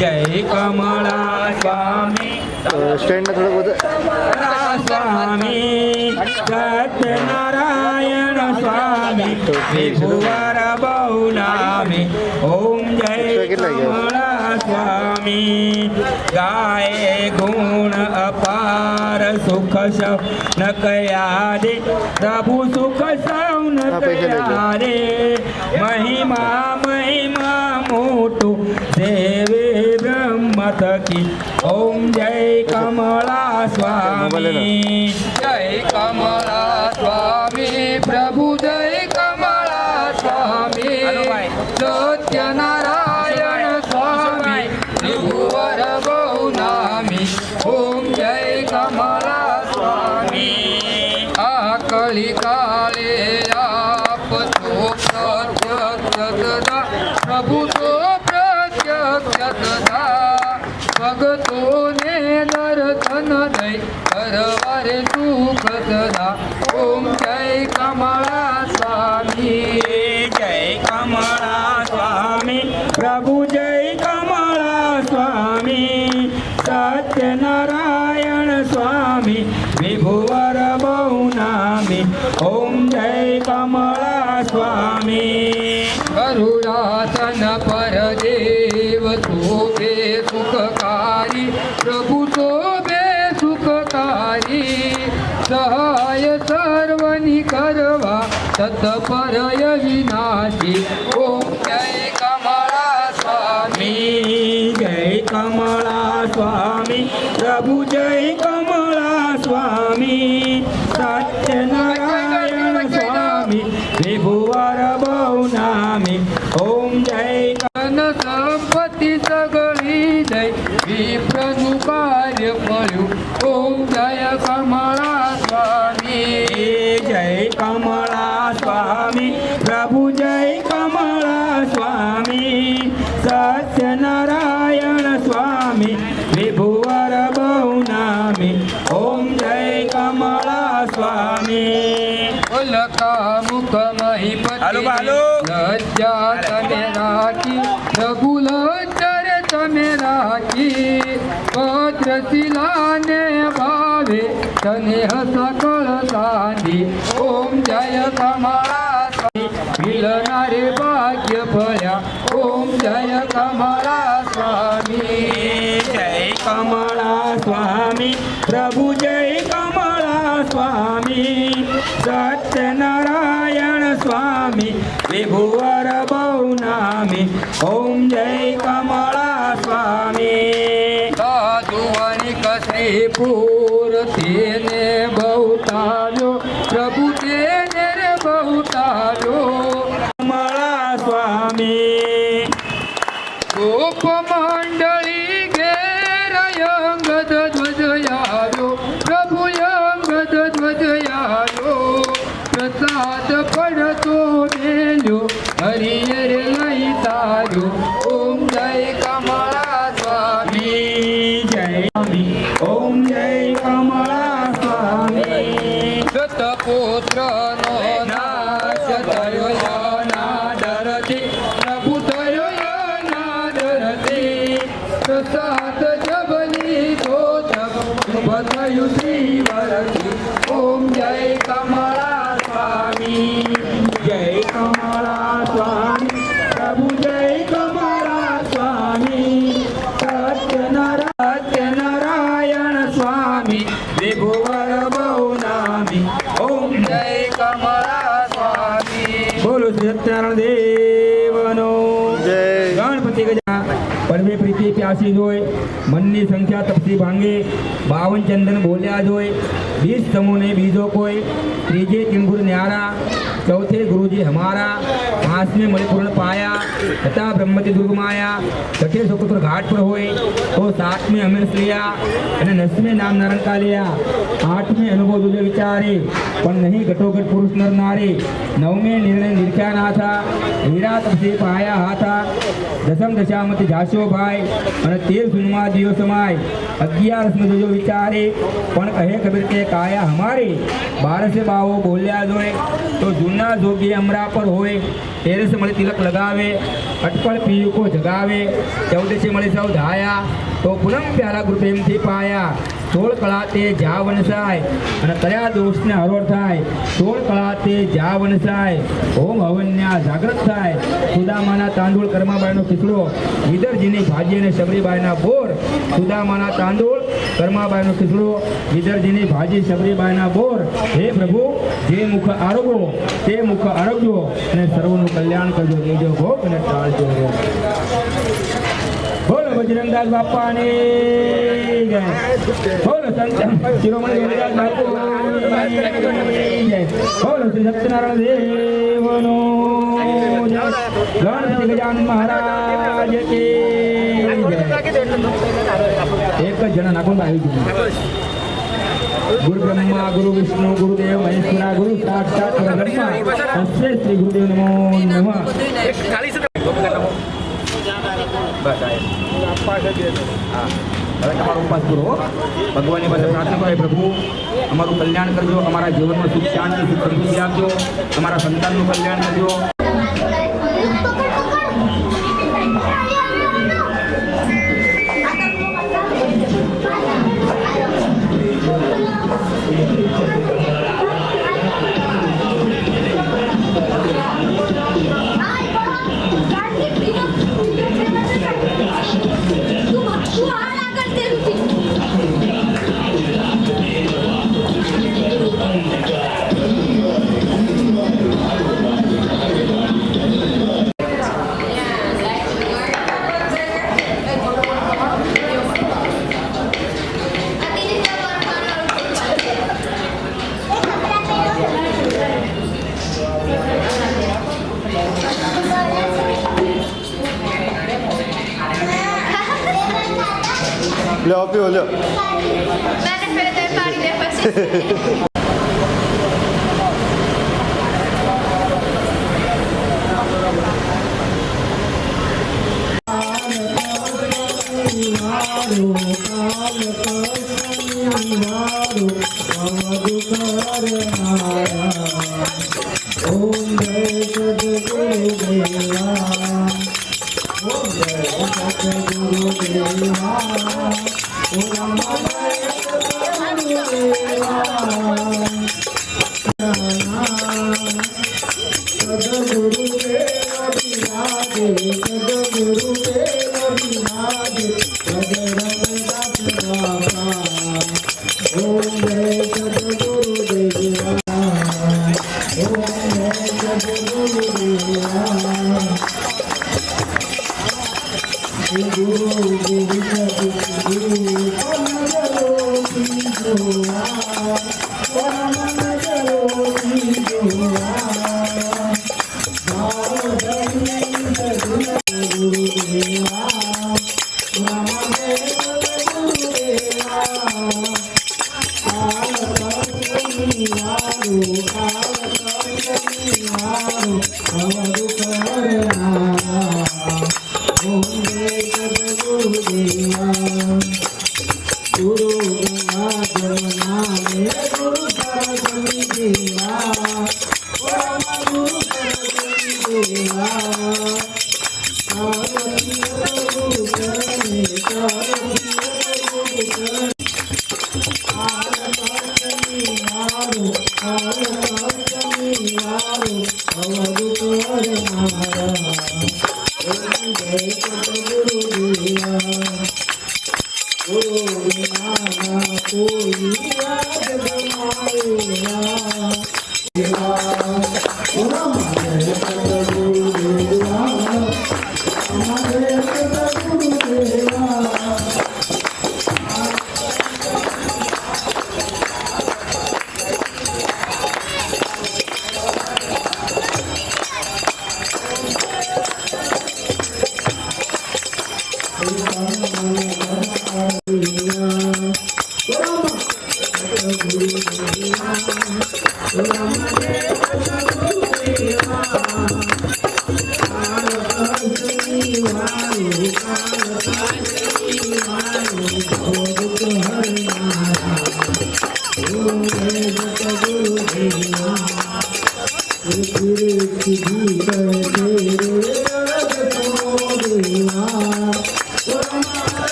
S3: જય કમળા સ્વામી
S4: સ્ટેન્ડને થોડુંક વધારે
S3: સ્વામી સત્યનારાયણ સ્વામી વિભુવર બહુ નામી ઓમ જય કમળા સ્વામી. ગાય ગુણ અપાર સુખ સૌ ન કયા દે પ્રભુ સુખ સૌ ન કયા રે મહિમા મહિમા મોટું દેવે બ્રહ્મ થકી ઓમ જય કમળા સ્વામી.
S6: જય કમળા સ્વામી પ્રભુ જય કમળા સ્વામી સત્યનારાયણ સ્વામી વિભુવર બહુ નામી ઓમ જય કમળા સ્વામી. આ કલી કાલે આપ તો પ્રત્યક્ષ સદા પ્રભુ તો પ્રત્યક્ષ સદા ભગતોને દર્શન દઈ કરવારે સુખ સદા ઓમ જય કમળા સ્વામી.
S3: જય કમળા સ્વામી પ્રભુ જય કમળા સ્વામી સત્યનારાયણ સ્વામી વિભુવર બહુ નામી ઓમ જય કમળા સ્વામી.
S6: કરુણાસન પર દેવ શોભે સુખકારી પ્રભુ શોભે સુખકારી સહાય સર્વની કરવા તત્પર વિનાશી ઓમ જય કમળા સ્વામી.
S3: જય કમળા સ્વામી પ્રભુ જય કમળા સ્વામી સત્યનારાયણ સ્વામી વિભુવર બહુ નામી ઓમ જય
S6: ધન સંપત્તિ સગળી દઈ વિપ્રનું કાર્ય ફળ્યું ઓમ જય કમળા સ્વામી.
S3: જય કમળા સ્વામી પ્રભુ જય કમળા સ્વામી સત્યનારાયણ સ્વામી વિભુવર બહુ નામી ઓમ જય કમળા સ્વામી.
S6: લકા મુખ મહિપતિ લજ્જા તમે રાખી પ્રભુ લજ્જર તમે રાખી ભદ્રશિલાને ભાવે તને સકળ સાંધી ઓમ જય કમળા સ્વામી. મિલનારે ભાગ્ય ભર્યા ઓમ જય કમળા સ્વામી.
S3: જય કમળા સ્વામી પ્રભુ જય કમળા સ્વામી સત્યનારાયણ સ્વામી વિભુવર બહુ નામી ઓમ જય કમળા સ્વામી.
S6: સાધુવનિક શ્રીપુર તેને બહુતાર્યો પ્રભુ તેને રે બહુતાર્યો
S3: કમળા સ્વામી.
S6: ગોપ મંડળી ઘેર અંગદ ધ્વજ આવ્યો પ્રભુ અંગદ ધ્વજ આવ્યો પ્રસાદ પડતો મેલ્યો હરિયર લઈ તાર્યો ઓમ જય કમળા સ્વામી.
S3: જય સ્વામી ઓમ જય કમળા સ્વામી.
S6: દત્તપુત્રનો નાશ થયો અનાદરથી પ્રભુ થયો અનાદરથી પ્રસાદ જબની શોધક શુભ થયું શ્રીવરથી ઓમ જય કમળા સ્વામી.
S3: જય કમળા સ્વામી
S7: રાશિ જોઈ, મનની સંખ્યા તપસી ભાંગે, 52 ચંદન બોલ્યા જોઈ, 20 સમૂહને બીજો કોઈ, ત્રીજે તિંગુર ન્યારા, चौथे गुरुजी हमारा, 5वें मणिपूर्ण पाया, तथा ब्रह्मति दुर्ग माया, छठे सुपुत्र घाट पर हुए, तो 7वें अमीर लिया, 9वें नाम नारायण का लिया, 8वें अनुभव दुजे विचारे, पर नहीं घटोघट पुरुष नर नारी, 9वें निर्णय निरख्या ना था, हीरा तपसे पाया हाथा, 10મ दशामती झास्यो भाई, 13 सुनमा दियो समाय, 11 दुजो विचारे, पण कहे कबीर के काया हमारी, 12 से बावो बोल्या जोए, तो जूना जोगी अमरा पर होए, 13 से मणि तिलक लगावे, अटपल पीयू को जगावे, 14 से मणि सौ धाया, तो पुनम प्यारा गुरु प्रेम थी पाया, 16 कलाते जा वनसाय, અને કયા દોષને હરોળ થાય, 16 કલાતે જા વનસાય, ઓમ હવન્યા જાગૃત થાય, સુદામાના તાંદૂળ કર્માબાઈનો ખીચડો, વિદરજીની ભાજી અને શબરીબાઈના બોર, સુદામાના તાંદૂળ કર્માબાઈનો ખીચડો, વિદરજીની ભાજી શબરીબાઈના બોર, હે પ્રભુ જે મુખ આરોગો તે મુખ આરોગ્યો અને સર્વનું કલ્યાણ કરજો, દેજો ભોગ અને ટાળજો. બોલો બજરંગદાસ બાપાની જય, બોલો સંત શિરોમણી ગિરિરાજ બાપુની જય, બોલો શ્રી સત્યનારાયણ દેવનો જય, ગણપતિ ગજાનન મહારાજ કી જય. એક જ જણા નાખો આવી ગયું. गुरु ब्रह्मा गुरु विष्णु गुरुदेव महेश्वरा गुरु साक्षात परब्रह्मा तस्मै श्री गुरुदेव नमो नमः. હવે તમારો ઉપવાસ પૂરો. ભગવાનની પાસે પ્રાર્થના કરો, પ્રભુ અમારું કલ્યાણ કરજો, અમારા જીવનમાં સુખ શાંતિ સુખ સમૃદ્ધિ આપજો, અમારા સંતાનનું કલ્યાણ કરજો.
S4: લે આપ્યો લે
S8: Hare Krishna, Hare Krishna,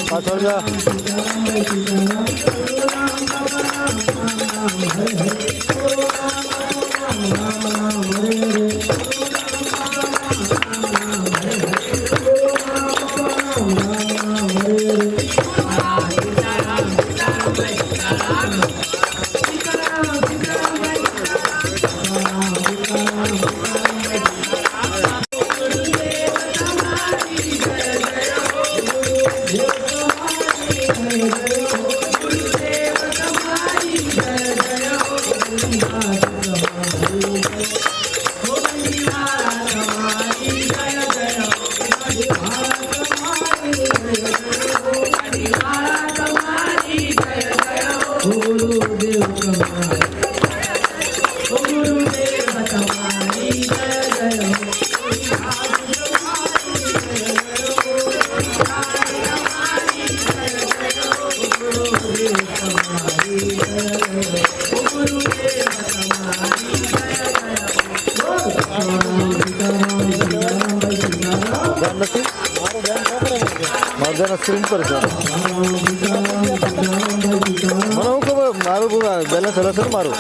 S4: પાછળ જા. મારું સ્ક્રીન પર છે. મને શું ખબર મારું બેલેન્સ હશે ને મારું.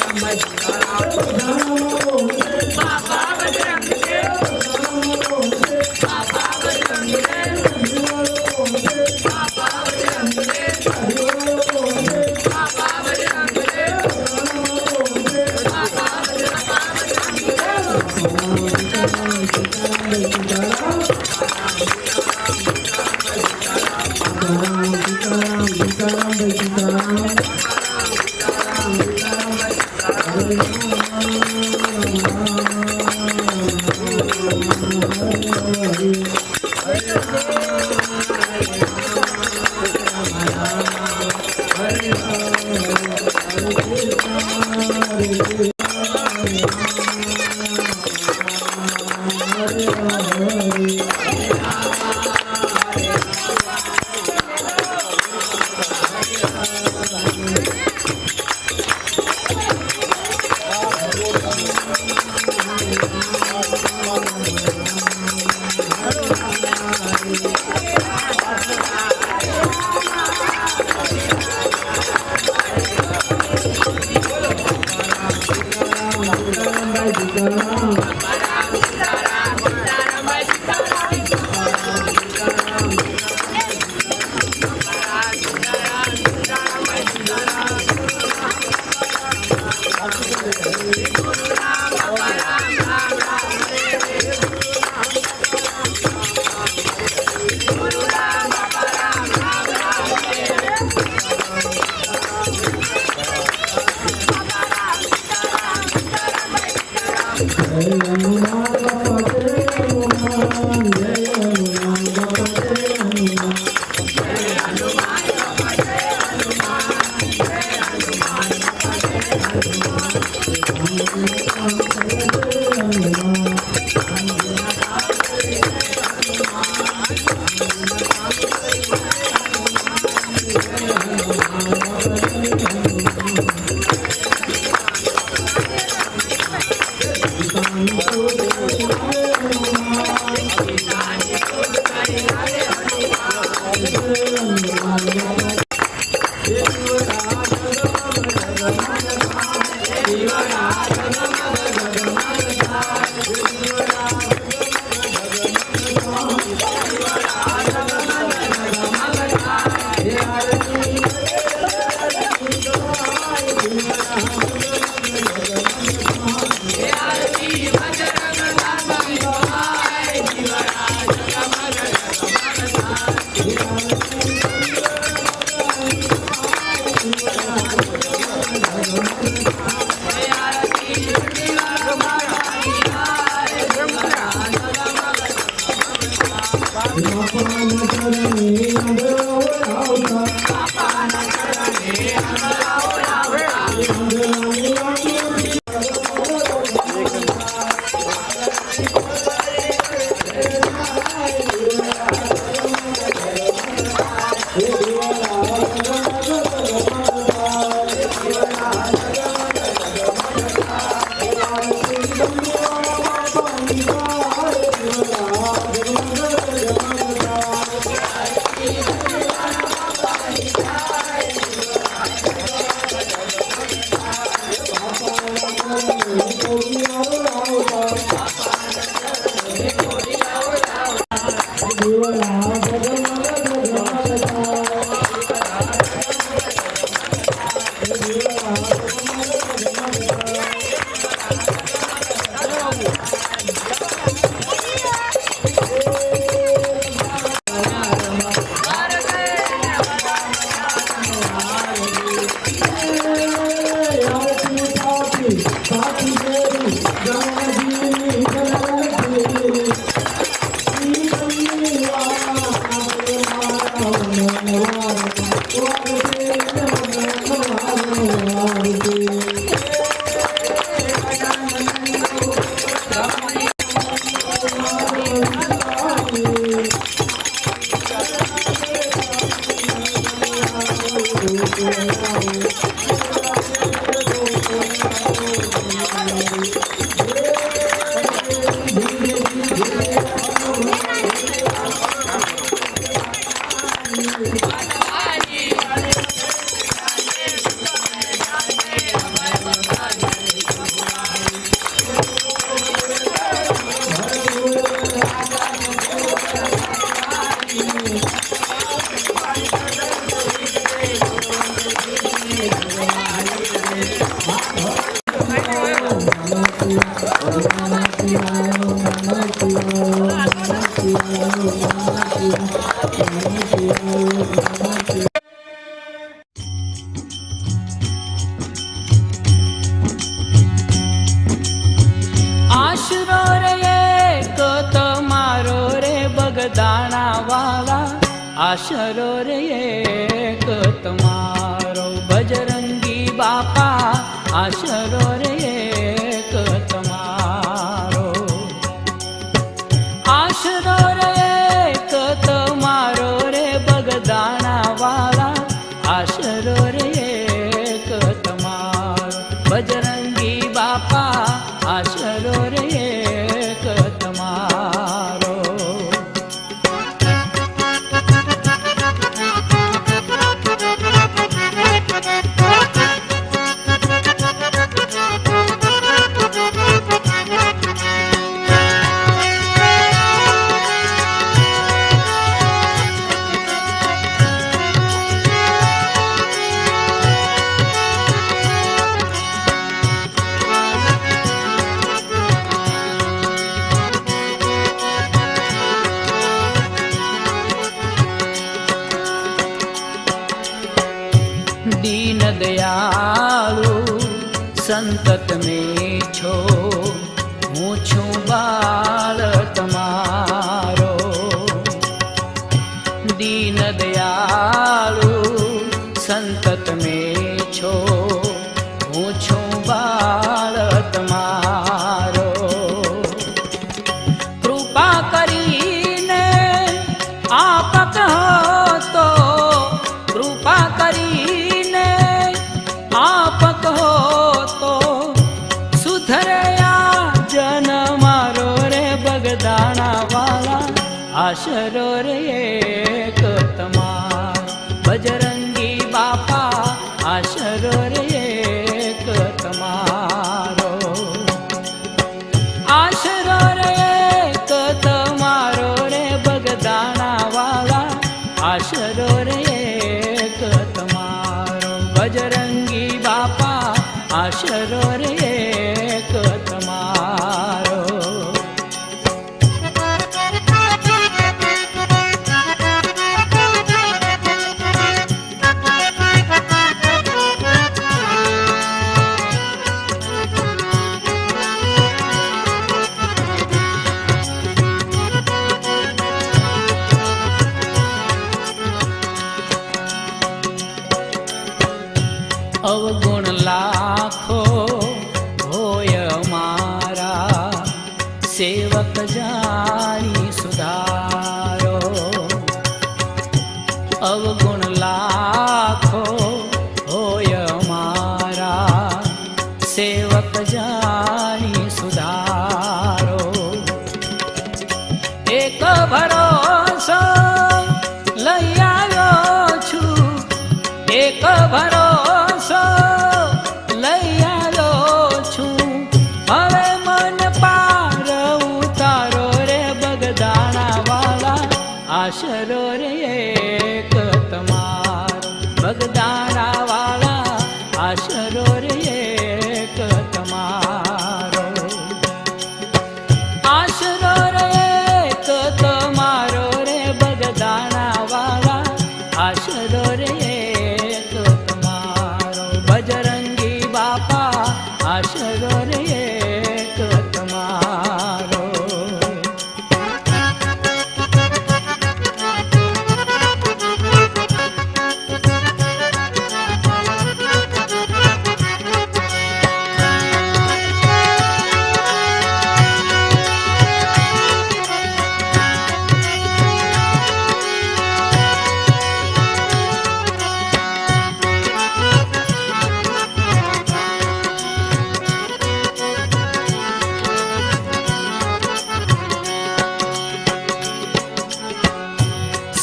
S8: Hare
S3: આશરો રે એક તમારો રે બગદાણા વાલા, આશરો રે એક તમારો બજરંગી બાપા, આશરો રે એક તમારો, આશરો રે એક તમારો રે બગદાણા વાલા, આશરો રે એક તમારો બજરંગી બાપા, આશરો રે એક તમારો. दीन दयालु संतत में छो, हूँ छू बाल तमारो. दीन दयालु संतत में छो, हूँ छू बाल तमारो. कृपा करीने आप कहो तो, कृपा करीने आप कहो तो, सुधरया जन मारो रे बगदाણા वाला, आशरो रे एक तमार बजरंगी बापा, आशरो रे एक तमारो, आशरो रे एक तमारो रे बगदाણા वाला, आशरो रे एक तमारो बजरंगी बापा, आशरो रे एक तमारो. अवगुण लाखो होय मारा, सेवक जानी सुधारो. अवगुण लाखो होय मारा, सेवक जानी सुधारो. एक भरोसा लई આવ્યો છું, રે એક તમારો બજરંગી બાપા આશરો રે એક તમારો.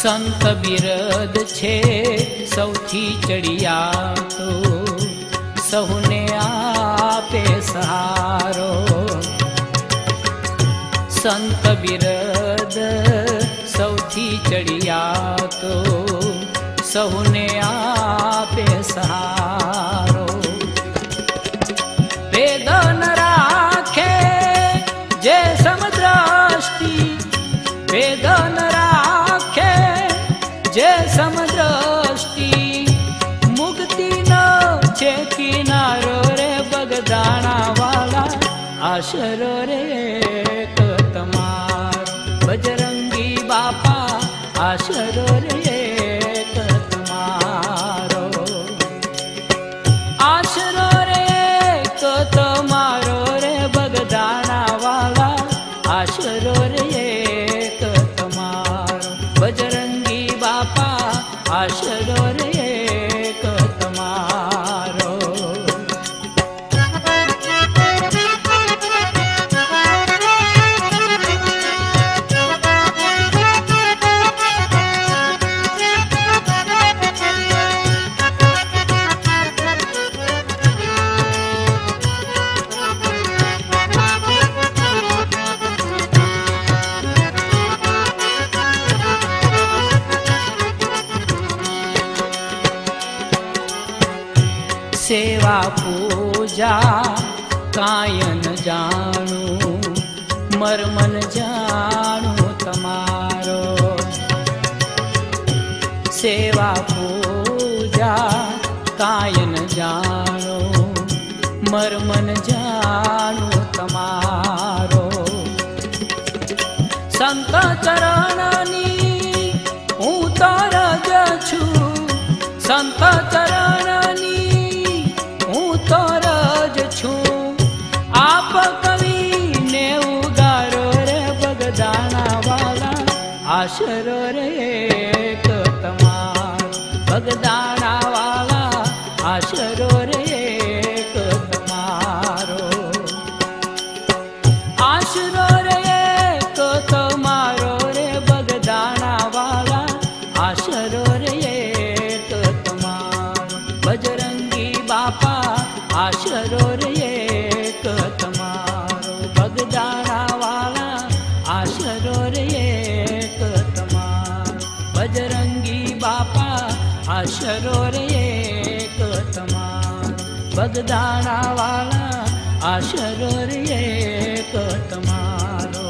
S3: સંત બિરદ છે સૌથી ચડિયા તો સહુને આપે સહારો. સંત બિરદ સૌથી ચડિયા તો સહુને આપે સહારો. વેદન રાખે જે સમદ્રષ્ટિ વેદન રાખે જે સમદ્રષ્ટિ મુક્તિ નો છે કિનારો રે બગદાણા વાલા આશરો રે એક તમારો બજરંગી બાપા આશરો રે એક તમારો. આશરો રે એક તમારો રે બગદાણા વાલા આશરો રે એક તમારો બજરંગી બાપા આશરો રે એક તમારો. સેવા પૂજા કાયન જાણું મરમન જાણું તમારો. સેવા પૂજા કાયન જાણું મરમન જાણું તમારો. સંત ચરણની હું તો રજ છું સંત ચરણની હું તો રજ છું. આપ કવિને ઉગારો રે બગદાણા વાલા આશરો રે એક તમારો બગદાણા વાલા આશરો રે એક તમારો. આશરો રે એક તમારો રે બગદાણા વાલા આશરો રે એક તમારો બજરંગી બાપા આશરો રે એક તમારો બગદાણા વાલા આશરો રે એક તમારો બજરંગી બાપા આશરો રે એક તમારો બગદાણા વાલા આશરો રે એક તમારો.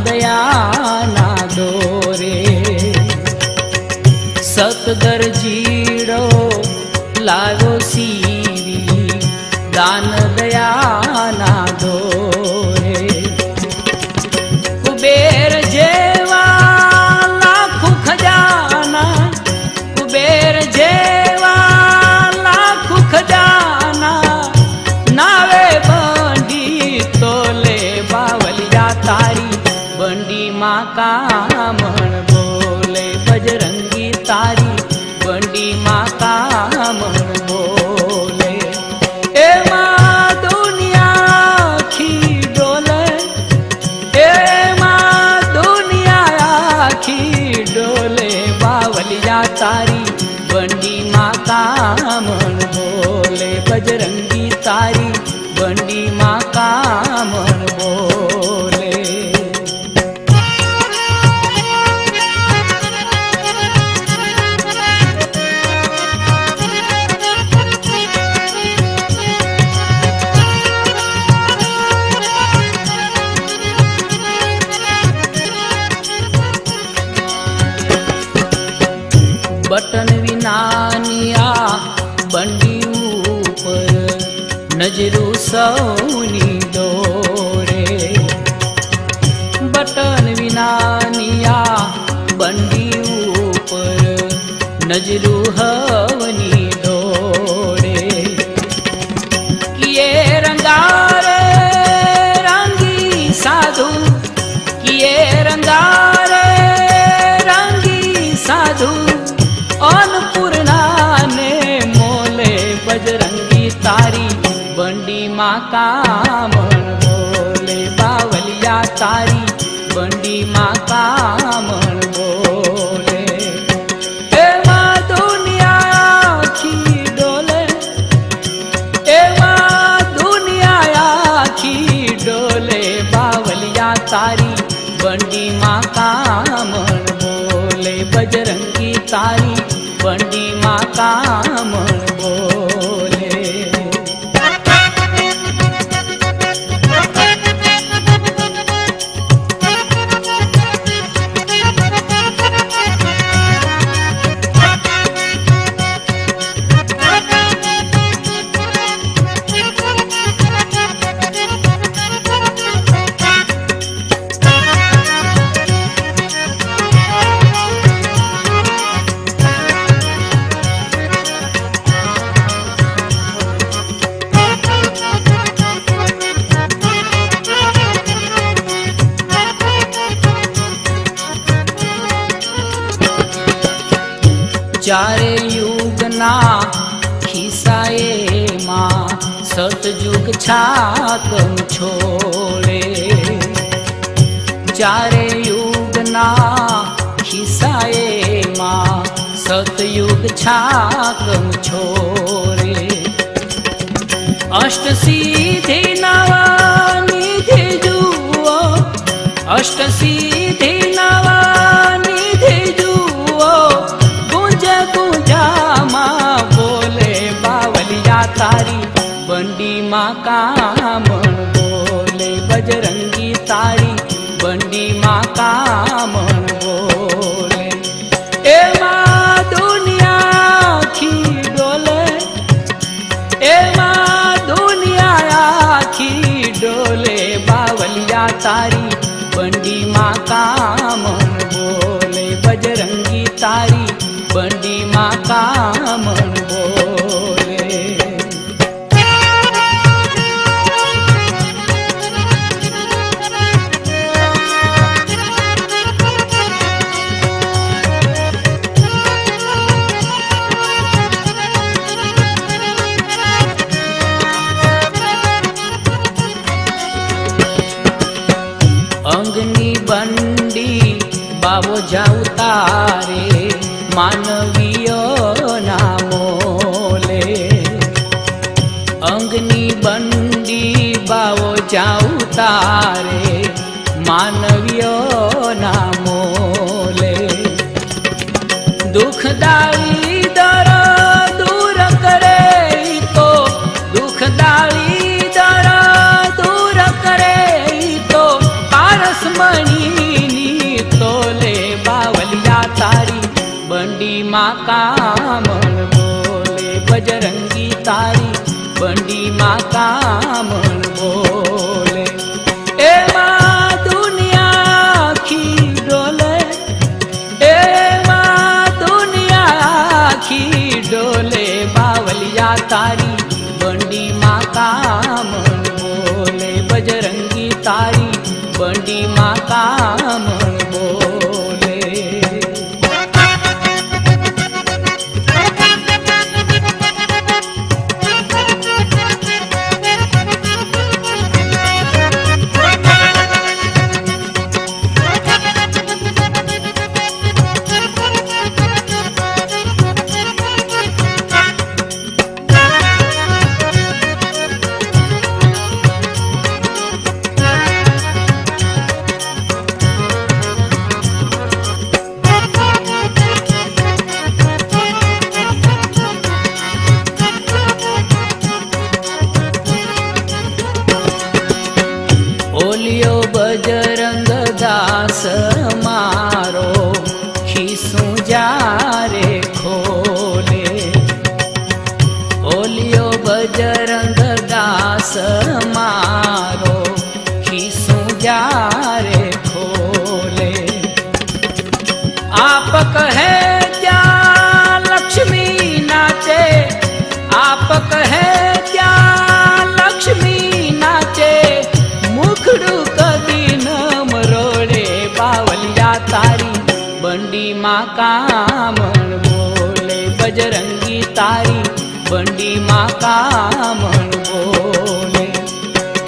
S3: દયાના દોરે સતદર જીડો લાવો સીવી દાન દયાના દોરે કુબેર જેવા લાખો ખજાના કુબેર જેવા લાખો ખજાના નાવે બંડી તોલે બાવલિયા તારી બંડીમાં કામણ બોલે બજરંગી તારી બંડીમાં કામણ બોલે એમાં દુનિયા આખી ડોલે એમાં દુનિયા આખી ડોલે બાવલિયા તારી બંડીમાં કામણ બોલે બજરંગી તારી બંડીમાં કામણ બોલે બટન વિનાની આ બંડી ઉપર નજરું સૌની દોરે બટન વિનાની આ બંડી ઉપર નજરું હવની દોરે કિયે રંગારે રંગી સાધુ કિયે રંગારે રંગી સાધુ अन्नपूर्णा ने मोले बजरंगी तारी બંડીમાં કામણ બોલે બાવલિયા તારી બંડીમાં કામણ બોલે એમાં દુનિયા આખી ડોલે એમાં દુનિયા આખી ડોલે બાવલિયા તારી બંડીમાં કામણ બોલે બજરંગી તારી બંડીમાં કામણ બોલે ચારે યુગના ખિસ્સાએ માં સતયુગ છાકમ છોડે ચારે યુગના ખિસ્સાએ માં સતયુગ છાકમ છોડે અષ્ટ સિદ્ધિ નવા નિધિ જુઓ અષ્ટ સિદ્ધિ નવા નિધિ જુઓ ગુંજામાં બોલે બાવલિયા તારી બંડીમાં કામણ બોલે બજરંગી તારી બંડીમાં કામણ બોલે એમાં દુનિયા આખી ડોલે એમાં દુનિયા આખી ડોલે બાવલિયા તારી બંડીમાં કામણ બોલે બજરંગી તારી બંડીમાં કામણ બોલે અંગની બંડી બાવો જાઉ તારે માનવીય ના મોલે અંગની બંડી બાવો જાઉ તારે માનવીય ના મોલે દુઃખદાળી દર દૂર કરે તો દુઃખદાળી દર દૂર કરે તો પારસમણી
S8: માં કામણ બોલે બજરંગી તારી બંડી માં કામણ બોલે એમાં દુનિયા આખી ડોલે એમાં દુનિયા આખી ડોલે બાવલિયા તારી બંડી માં કામણ બોલે બજરંગી તારી બંડી માં કામણ બોલે ઓલિયો બજરંગ દાસ મારો ખીસું જારે ખોલે ઓલિયો બજરંગ દાસ મારો ખીસું જારે ખોલે આપ કહે ત્યાં લક્ષ્મી નાચે આપ કહે ત્યાં લક્ષ્મી નાચે મુખડું કદી ન મરોડે બાવલિયા તારી બંડી માં કામણ બોલે બજરંગી તારી બંડી માં કામણ બોલે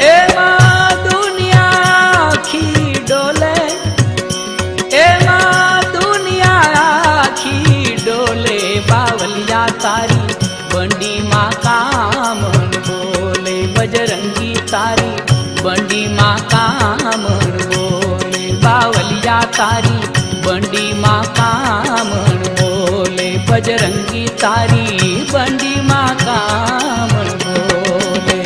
S8: એમાં દુનિયા આખી ડોલે એમાં દુનિયા આખી ડોલે બાવલિયા તારી બંડી માં કામણ બોલે બજરંગી તારી બંડી માં કામણ બોલે બાવલિયા તારી બંડી માં કામણ બોલે બજરંગી તારી બંડી માં કામણ બોલે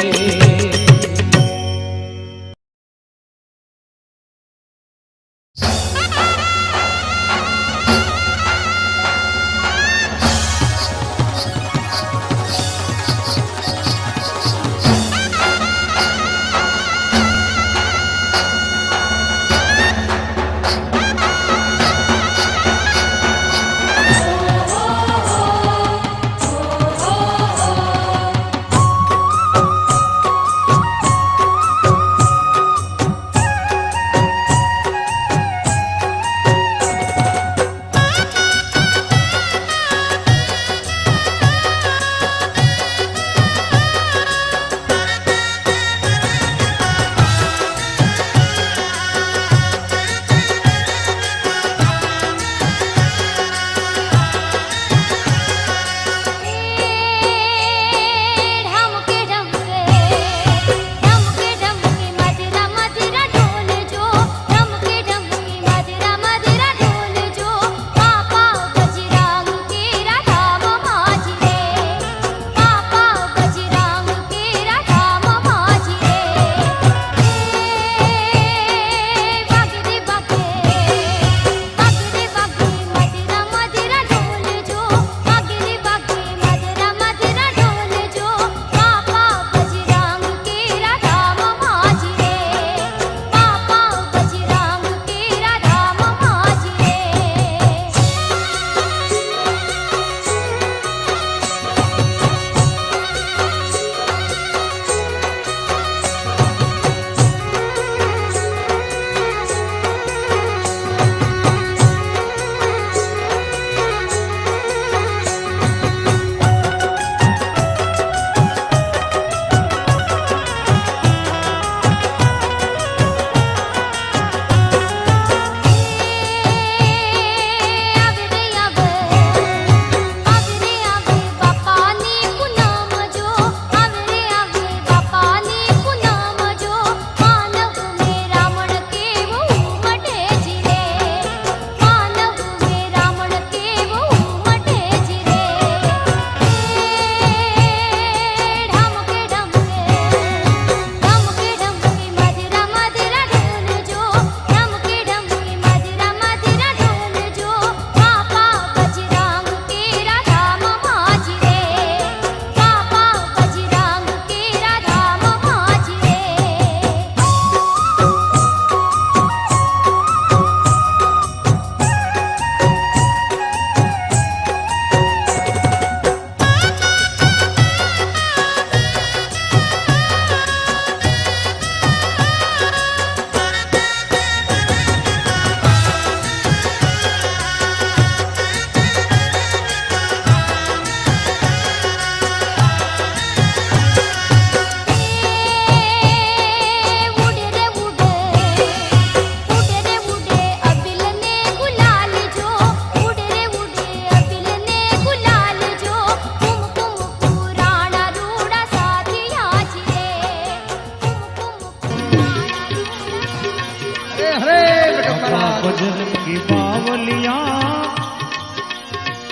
S9: बजरंगी बावलिया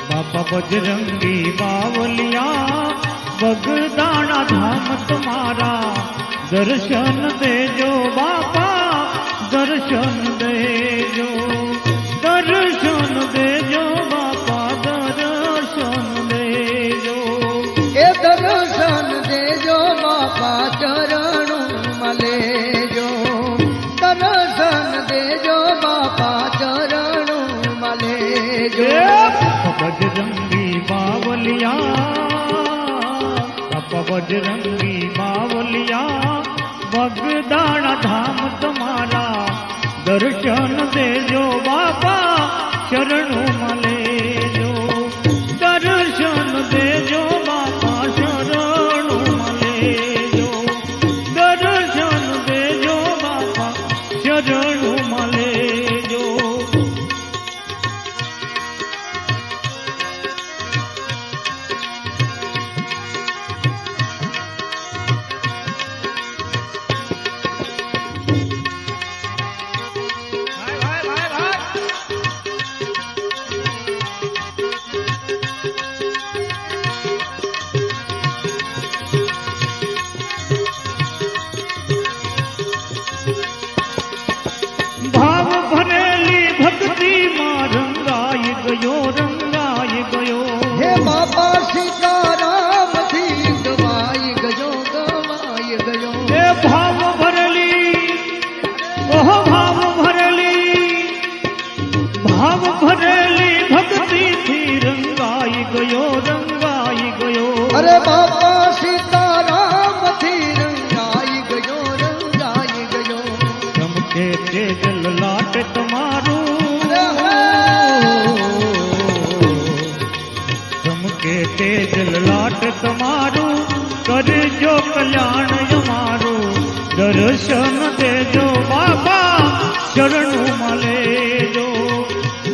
S9: बापा बजरंगी बावलिया बगदाना धाम तुम्हारा दर्शन देजो बापा दर्शन देजो दर्शन देजो बापा दर्शन देजो
S2: ए दर्शन देजो बापा चरणों मलेजो दर्शन देजो बापा चरणों मलेजो
S9: बजरंगी बावलिया बापा बजरंगी बावलिया बगदाना धाम तुम्हारा दर्शन देजो बापा शरणों मलेजो दर्शन देजो बापा शरणों मलेजो दर्शन देजो बापा शरणों मलेजो भाव भरेली भक्ति मां रंगाई गयो
S2: हे बापा सीताराम थी गवाई गयो गवाई गयो
S9: हे भाव भरेली ओह भाव भरेली भक्ति थी रंगाई गयो
S2: अरे बापा सीताराम थी रंगाई गयो
S9: चमके तेजल लाट तुम्हारू चमके तेजल लाट तुम्हारू कर जो कल्याण हमारो दर्शन देजो बाबा शरणों मलेजो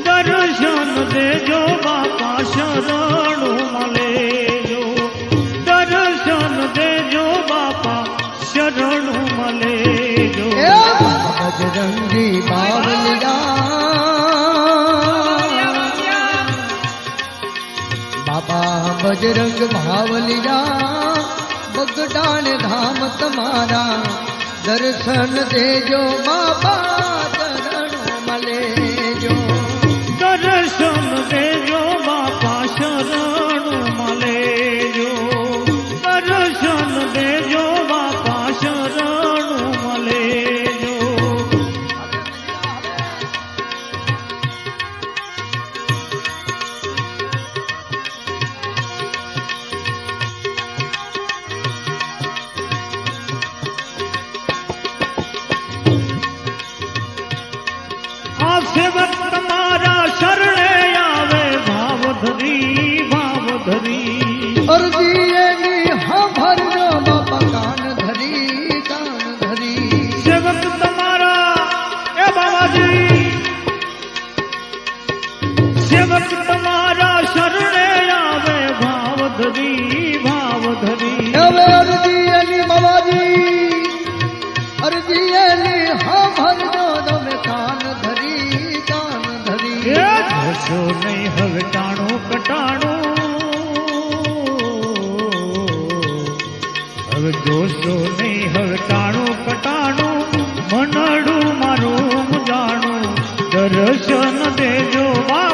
S9: दर्शन देजो बाबा शरणों मलेजो दर्शन देजो बापा शरणों मलेजो
S2: बजरंगी बावलिया बाबा बजरंग बावलिया बगदान धाम तुम्हारा दर्शन देजो बाबा चरणों मलेजो
S9: दर्शन देजो बापा शरणों मलेजो दर्शन देजो बापा शरणों मलेजो आप सेवक तुम्हारा शरणे आवे भाव धरी
S2: अर्जी हाँ भर जो बापा कान धरी
S9: सेवक तुम्हारा ए बाबा जी सेवक तुम्हारा शरणे आवे भाव धरी
S2: હવે અરજી બાબાજી અરજી હા ભરજો તમે કાન ધરી
S9: એ જોશો નહીં હવે ટાણું કટાણું હવે જોશો નહીં હવે ટાણું કટાણું મનડું મારું જાણું દર્શન દેજો બા